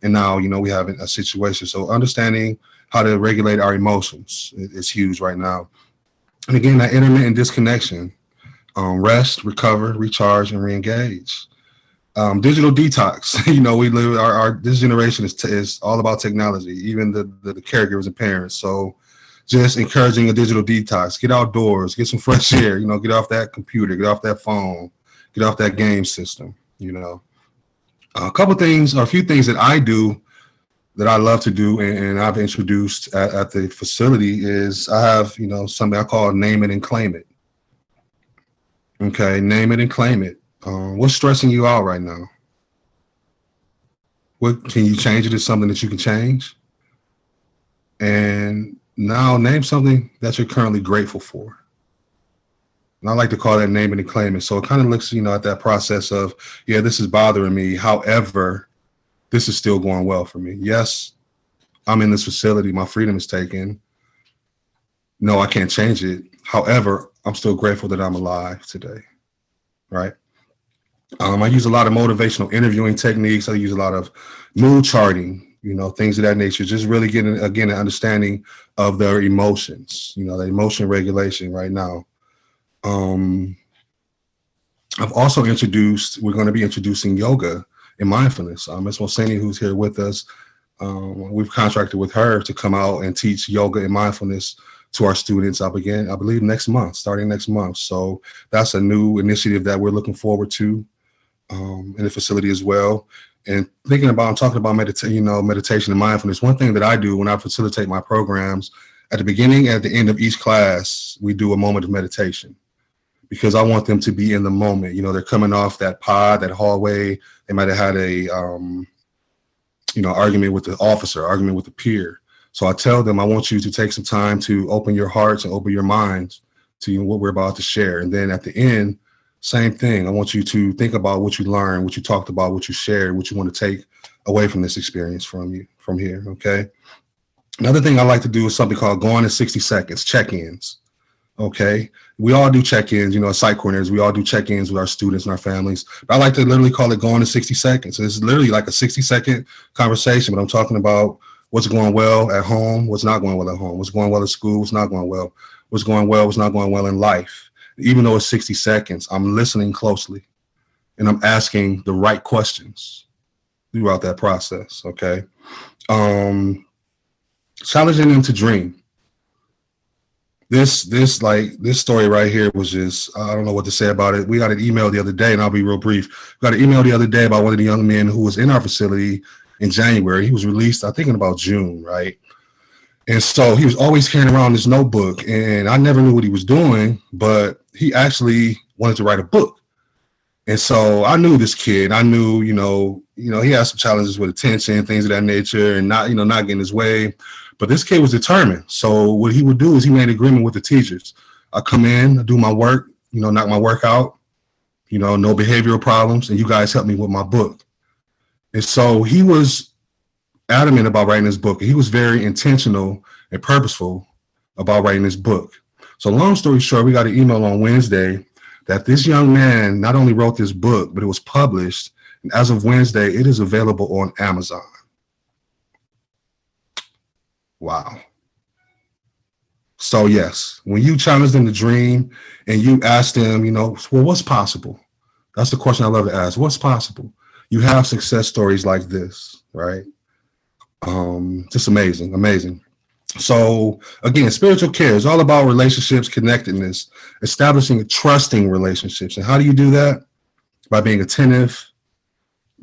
And now, we have a situation. So understanding how to regulate our emotions is huge right now. And again, that intermittent disconnection, rest, recover, recharge, and re-engage. Digital detox. We live this generation is all about technology, even the caregivers and parents. So just encouraging a digital detox, get outdoors, get some fresh air, get off that computer, get off that phone, get off that game system. A couple things, or a few things that I do that I love to do, and I've introduced at the facility is I have, something I call name it and claim it. Okay, name it and claim it. What's stressing you out right now? What can you change it to something that you can change? And now name something that you're currently grateful for. And I like to call that name it and claim it. So it kind of looks, at that process of, yeah, this is bothering me. However, this is still going well for me. Yes, I'm in this facility. My freedom is taken. No, I can't change it. However, I'm still grateful that I'm alive today. Right. I use a lot of motivational interviewing techniques. I use a lot of mood charting, things of that nature, just really getting, again, an understanding of their emotions, the emotion regulation right now. I've also we're going to be introducing yoga and mindfulness. Ms. Moseni, who's here with us, we've contracted with her to come out and teach yoga and mindfulness to our students I believe starting next month. So that's a new initiative that we're looking forward to in the facility as well. And I'm talking about meditation and mindfulness. One thing that I do when I facilitate my programs, at the beginning, at the end of each class, we do a moment of meditation because I want them to be in the moment. They're coming off that pod, that hallway. They might have had a, argument with the officer, argument with the peer. So I tell them, I want you to take some time to open your hearts and open your minds to what we're about to share. And then at the end, same thing. I want you to think about what you learned, what you talked about, what you shared, what you want to take away from this experience from here. Okay. Another thing I like to do is something called going in 60 seconds, check-ins. Okay. We all do check-ins, as site coordinators, we all do check-ins with our students and our families. But I like to literally call it going in 60 seconds. So it's literally like a 60-second conversation, but I'm talking about what's going well at home, what's not going well at home, what's going well at school, what's not going well, what's going well, what's not going well in life. Even though it's 60 seconds, I'm listening closely and I'm asking the right questions throughout that process. Okay. Challenging them to dream. This story right here was just, I don't know what to say about it. We got an email the other day, and I'll be real brief. We got an email the other day about one of the young men who was in our facility in January. He was released, I think, in about June, right? And so he was always carrying around this notebook, and I never knew what he was doing, but he actually wanted to write a book. And so I knew this kid. I knew, he had some challenges with attention, things of that nature, and not getting his way. But this kid was determined. So what he would do is he made an agreement with the teachers. I come in, I do my work, knock my work out, no behavioral problems, and you guys help me with my book. And so he was adamant about writing this book. He was very intentional and purposeful about writing this book. So long story short, we got an email on Wednesday that this young man not only wrote this book, but it was published. And as of Wednesday, it is available on Amazon. Wow. So yes, when you challenge them to dream and you ask them, well, what's possible? That's the question I love to ask. What's possible? You have success stories like this, right? Just amazing, amazing. So again, spiritual care is all about relationships, connectedness, establishing trusting relationships. And how do you do that? By being attentive,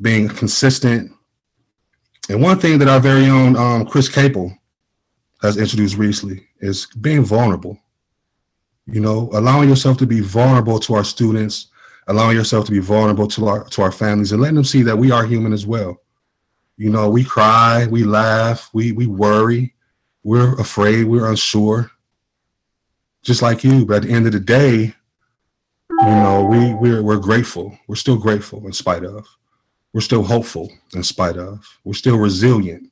being consistent. And one thing that our very own Chris Capel has introduced recently is being vulnerable. Allowing yourself to be vulnerable to our students, allowing yourself to be vulnerable to our families, and letting them see that we are human as well. We cry, we laugh, we worry, we're afraid, we're unsure, just like you. But at the end of the day, we're grateful. We're still grateful in spite of. We're still hopeful in spite of. We're still resilient.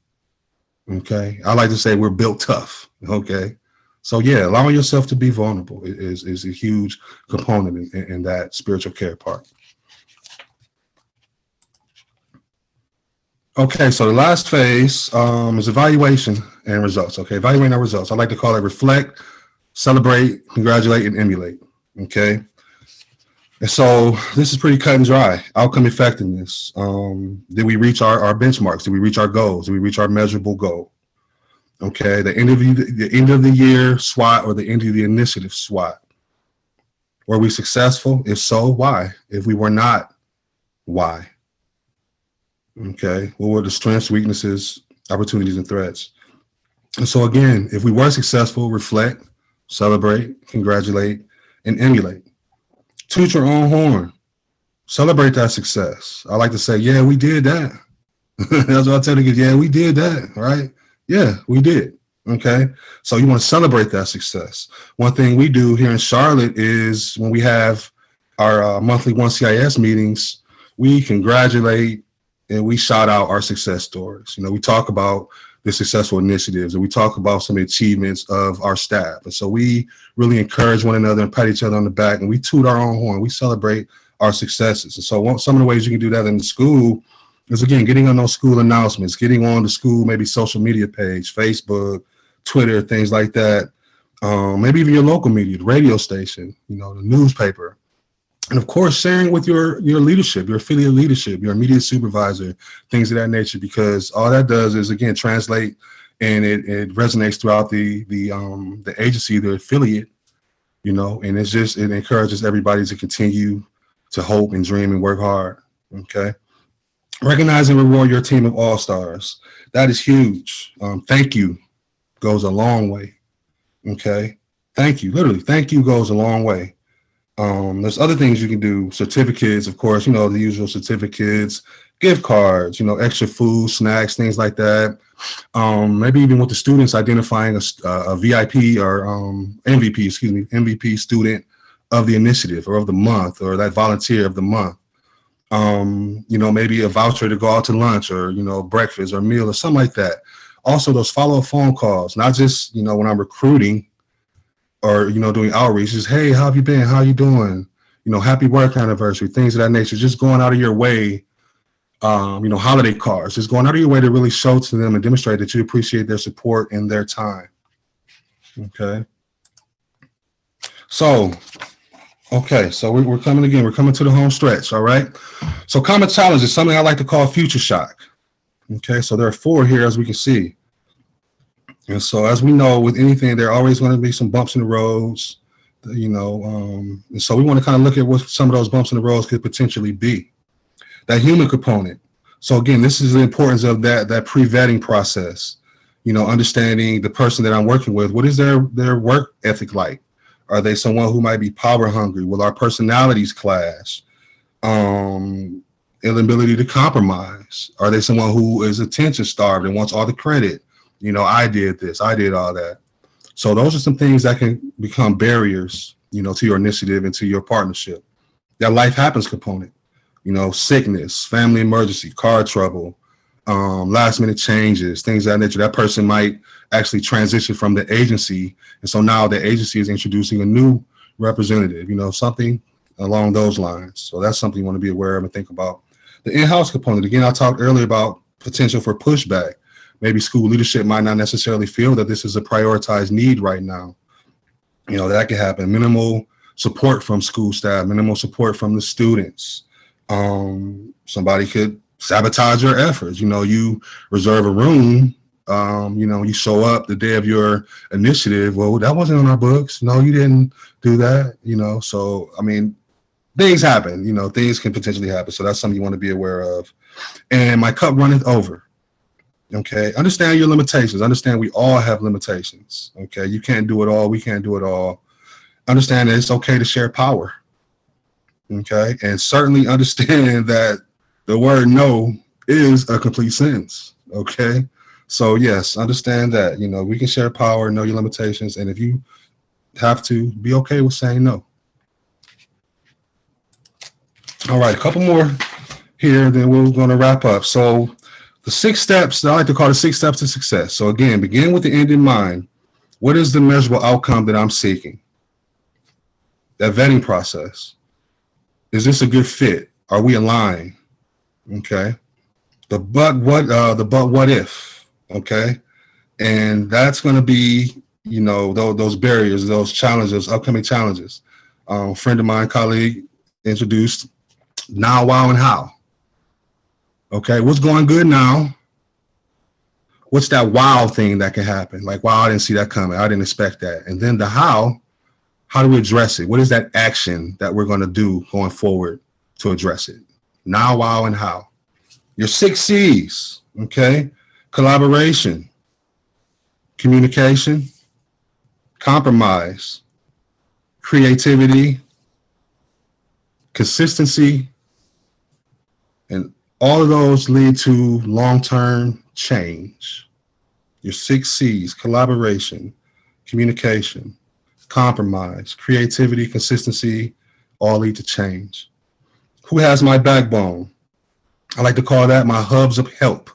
Okay. I like to say we're built tough. Okay. So yeah, allowing yourself to be vulnerable is a huge component in that spiritual care part. Okay, so the last phase is evaluation and results. Okay, evaluating our results. I like to call it reflect, celebrate, congratulate, and emulate. Okay, and so this is pretty cut and dry. Outcome effectiveness. Did we reach our benchmarks? Did we reach our goals? Did we reach our measurable goal? Okay, the end of the year SWOT or the end of the initiative SWOT. Were we successful? If so, why? If we were not, why? Okay, what were the strengths, weaknesses, opportunities, and threats? And so again, if we were successful, reflect, celebrate, congratulate, and emulate. Toot your own horn. Celebrate that success. I like to say, yeah, we did that. That's what I tell the kids. Yeah, we did that, right? Yeah, we did. Okay, so you want to celebrate that success. One thing we do here in Charlotte is when we have our monthly 1CIS meetings, we congratulate and we shout out our success stories. We talk about the successful initiatives and we talk about some achievements of our staff. And so we really encourage one another and pat each other on the back, and we toot our own horn. We celebrate our successes. And so some of the ways you can do that in the school is, again, getting on those school announcements, getting on the school, maybe social media page, Facebook, Twitter, things like that. Maybe even your local media, the radio station, the newspaper. And of course, sharing with your leadership, your affiliate leadership, your immediate supervisor, things of that nature, because all that does is, again, translate and it resonates throughout the agency, the affiliate, and it encourages everybody to continue to hope and dream and work hard. Okay. Recognize and reward your team of all-stars. That is huge. Thank you goes a long way. Okay. Thank you. Literally, thank you goes a long way. There's other things you can do. Certificates, of course, the usual certificates, gift cards, extra food, snacks, things like that. Maybe even with the students identifying a VIP or MVP student of the initiative or of the month, or that volunteer of the month. Maybe a voucher to go out to lunch or, breakfast or meal or something like that. Also, those follow-up phone calls, not just, when I'm recruiting or, doing outreach, just, hey, how have you been? How you doing? Happy work anniversary, things of that nature. Just going out of your way, holiday cards, just going out of your way to really show to them and demonstrate that you appreciate their support and their time. Okay. So we're coming again. We're coming to the home stretch. All right. So common challenge is something I like to call future shock. Okay. So there are 4 here, as we can see. And so, as we know, with anything, there are always going to be some bumps in the roads, and so we want to kind of look at what some of those bumps in the roads could potentially be. That human component. So again, this is the importance of that pre-vetting process, understanding the person that I'm working with. What is their work ethic like? Are they someone who might be power hungry? Will our personalities clash? Inability to compromise. Are they someone who is attention starved and wants all the credit? I did this, I did all that. So those are some things that can become barriers, to your initiative and to your partnership. That life happens component, sickness, family emergency, car trouble, last minute changes, things of that nature. That person might actually transition from the agency. And so now the agency is introducing a new representative, something along those lines. So that's something you want to be aware of and think about. The in-house component, again, I talked earlier about potential for pushback. Maybe school leadership might not necessarily feel that this is a prioritized need right now. That can happen. Minimal support from school staff, minimal support from the students. Somebody could sabotage your efforts. You reserve a room, you show up the day of your initiative. Well, that wasn't on our books. No, you didn't do that, So, things happen, things can potentially happen. So that's something you want to be aware of. And my cup runneth over. Okay. Understand your limitations. Understand we all have limitations. Okay. You can't do it all. We can't do it all. Understand that it's okay to share power. Okay. And certainly understand that the word no is a complete sentence. Okay. So yes, understand that, we can share power, know your limitations. And if you have to, be okay with saying no. All right. A couple more here, then we're going to wrap up. So the 6 steps, I like to call the 6 steps to success. So again, begin with the end in mind. What is the measurable outcome that I'm seeking? That vetting process. Is this a good fit? Are we aligned? Okay. The but what if? Okay. And that's going to be, those barriers, those challenges, upcoming challenges. A friend of mine, colleague, introduced now, wow, and how. Okay, what's going good now? What's that wow thing that can happen? Like, wow, I didn't see that coming. I didn't expect that. And then the how do we address it? What is that action that we're going to do going forward to address it? Now, wow, and how. Your 6 C's, okay? Collaboration, communication, compromise, creativity, consistency, and all of those lead to long-term change. Your 6 C's, collaboration, communication, compromise, creativity, consistency, all lead to change. Who has my backbone? I like to call that my hubs of help.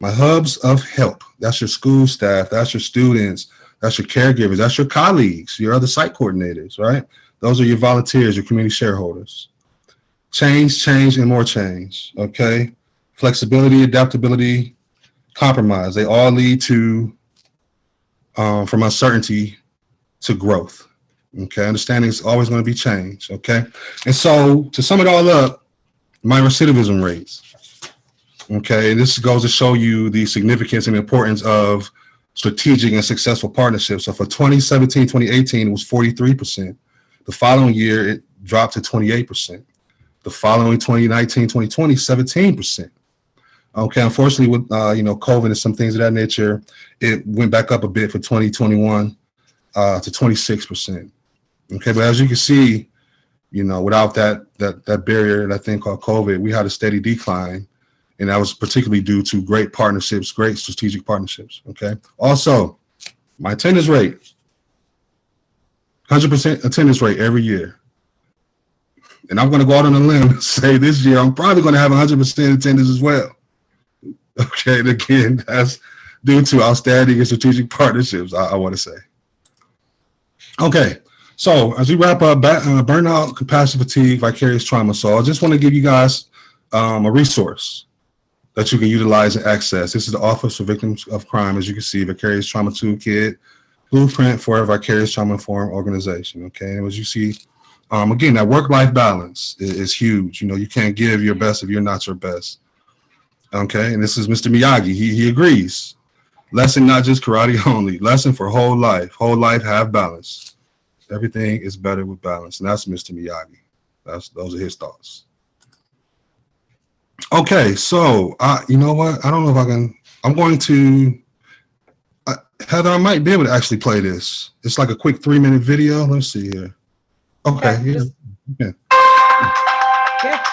My hubs of help. That's your school staff. That's your students. That's your caregivers. That's your colleagues, your other site coordinators, right? Those are your volunteers, your community shareholders. Change, and more change, okay? Flexibility, adaptability, compromise. They all lead to, from uncertainty to growth, okay? Understanding is always going to be change, okay? And so to sum it all up, my recidivism rates, okay? This goes to show you the significance and importance of strategic and successful partnerships. So for 2017, 2018, it was 43%. The following year, it dropped to 28%. The following 2019, 2020, 17%. Okay, unfortunately, with COVID and some things of that nature, it went back up a bit for 2021 to 26%. Okay, but as you can see, without that barrier, that thing called COVID, we had a steady decline, and that was particularly due to great partnerships, great strategic partnerships. Okay, also my attendance rate, 100% attendance rate every year. And I'm going to go out on a limb and say this year, I'm probably going to have 100% attendance as well. Okay. And again, that's due to outstanding and strategic partnerships, I want to say. Okay. So as we wrap up, burnout, compassion fatigue, vicarious trauma. So I just want to give you guys a resource that you can utilize and access. This is the Office for Victims of Crime. As you can see, Vicarious Trauma Toolkit, blueprint for a vicarious trauma-informed organization. Okay. And as you see, again, that work-life balance is huge. You can't give your best if you're not your best. Okay, and this is Mr. Miyagi. He agrees. Lesson not just karate only. Lesson for whole life. Whole life have balance. Everything is better with balance, and that's Mr. Miyagi. Those are his thoughts. Okay, so you know what? I don't know if I can. I'm going to. Heather, I might be able to actually play this. It's like a quick 3-minute video. Let's see here. Okay. Yeah. Yeah.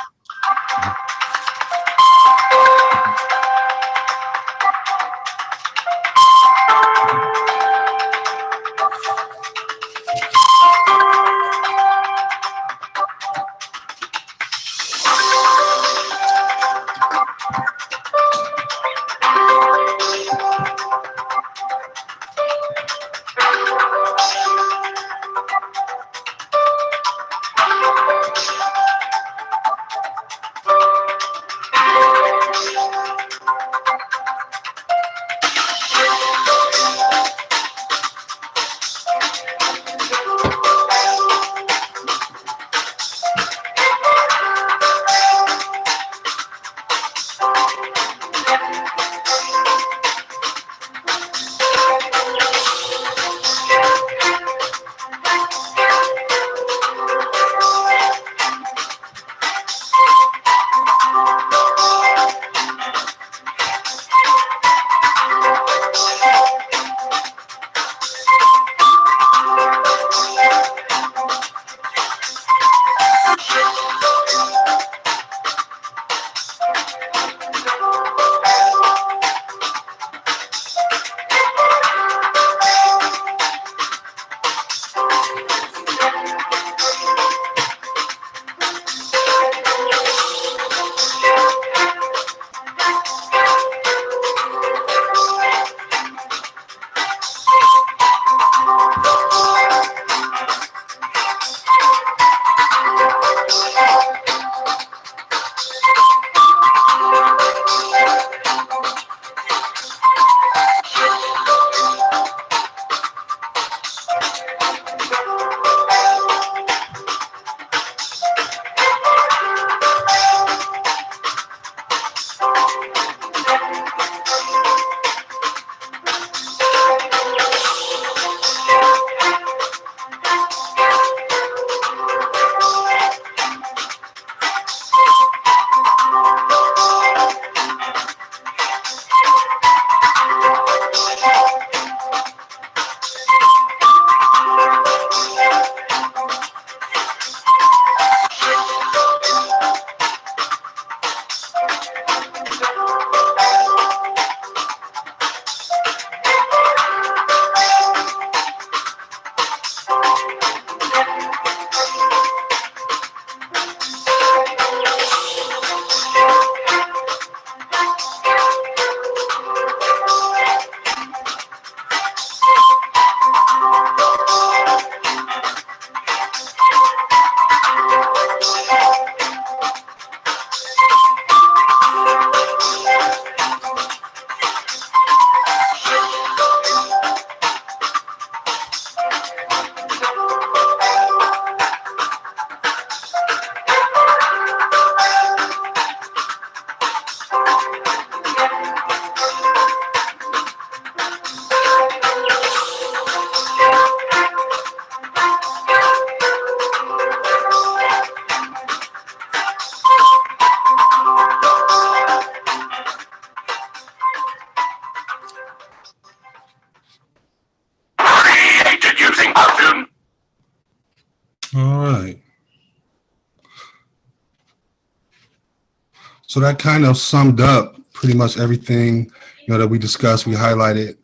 So that kind of summed up pretty much everything, that we discussed, we highlighted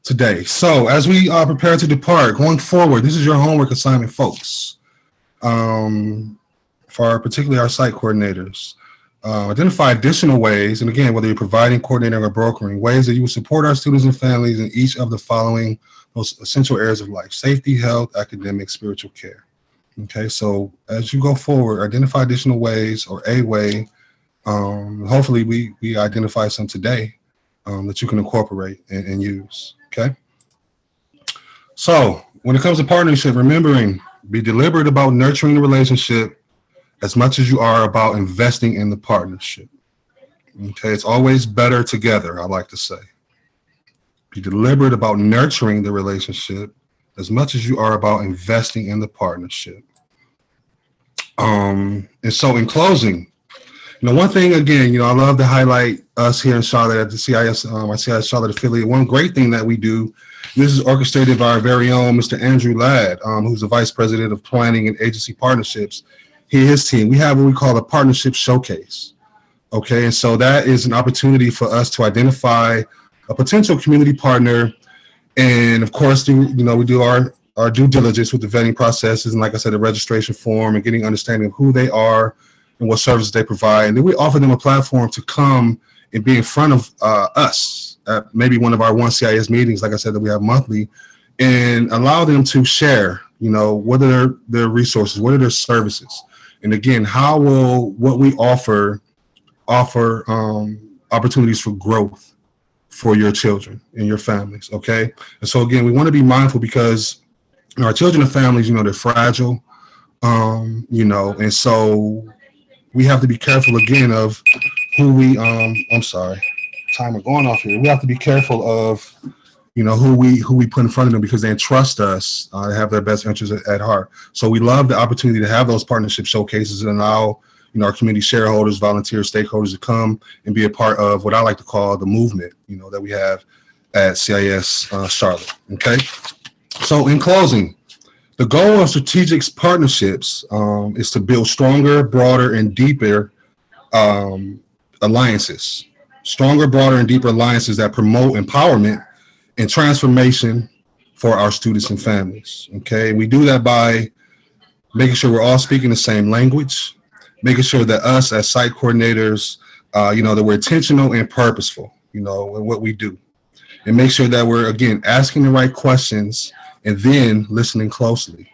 today. So as we prepare to depart, going forward, this is your homework assignment, folks. Particularly our site coordinators. Identify additional ways, and again, whether you're providing, coordinating, or brokering, ways that you will support our students and families in each of the following most essential areas of life: safety, health, academic, spiritual care. Okay, so as you go forward, identify additional ways, or a way. Hopefully we identify some today that you can incorporate and use. Okay. So when it comes to partnership, remembering, be deliberate about nurturing the relationship as much as you are about investing in the partnership. Okay, it's always better together, I like to say. Be deliberate about nurturing the relationship as much as you are about investing in the partnership. And so in closing, one thing, again, I love to highlight us here in Charlotte at the CIS, our CIS Charlotte affiliate. One great thing that we do, this is orchestrated by our very own Mr. Andrew Ladd, who's the Vice President of Planning and Agency Partnerships. He and his team, we have what we call a partnership showcase. Okay, and so that is an opportunity for us to identify a potential community partner. And of course, we do our due diligence with the vetting processes. And like I said, the registration form and getting understanding of who they are and what services they provide. And then we offer them a platform to come and be in front of us at maybe one of our CIS meetings, like I said, that we have monthly, and allow them to share, what are their resources, what are their services. And again, how will what we offer opportunities for growth for your children and your families, okay? And so again, we want to be mindful because our children and families, they're fragile, and so we have to be careful again of who we, I'm sorry, timer going off here. We have to be careful of, who we put in front of them because they entrust us to have their best interests at heart. So we love the opportunity to have those partnership showcases and allow, our community shareholders, volunteers, stakeholders to come and be a part of what I like to call the movement, that we have at CIS Charlotte. Okay. So in closing, the goal of strategic partnerships is to build stronger, broader, and deeper alliances. Stronger, broader, and deeper alliances that promote empowerment and transformation for our students and families. Okay, we do that by making sure we're all speaking the same language, making sure that us as site coordinators, that we're intentional and purposeful, in what we do, and make sure that we're, again, asking the right questions and then listening closely.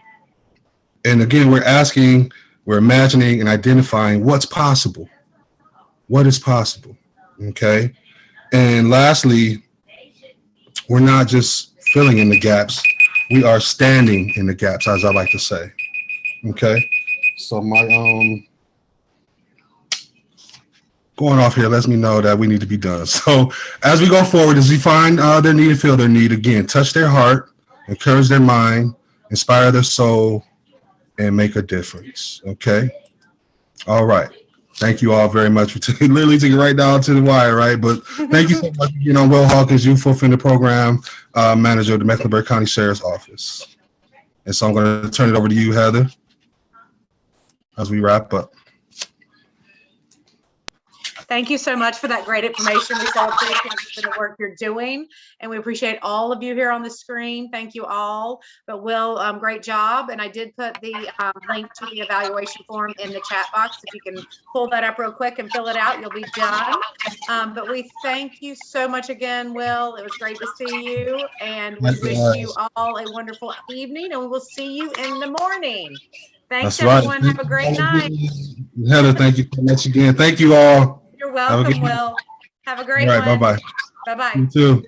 And again, we're imagining and identifying what's possible. What is possible, okay? And lastly, we're not just filling in the gaps. We are standing in the gaps, as I like to say, okay? So my going off here lets me know that we need to be done. So as we go forward, as we find their need and feel their need, again, touch their heart, encourage their mind, inspire their soul, and make a difference, okay? All right. Thank you all very much for literally taking right down to the wire, right? But thank you so much for being on Will Hawkins, Youth Offender Program Manager of the Mecklenburg County Sheriff's Office. And so I'm going to turn it over to you, Heather, as we wrap up. Thank you so much for that great information. We so appreciate the work you're doing, and we appreciate all of you here on the screen. Thank you all. But Will, great job. And I did put the link to the evaluation form in the chat box. If you can pull that up real quick and fill it out, you'll be done. But we thank you so much again, Will. It was great to see you, and we wish you all a wonderful evening, and we will see you in the morning. Thanks, everyone. Have a great night. Heather, thank you so much again. Thank you all. You're welcome, Will. Have a great one. All right, bye-bye. Bye-bye. You too.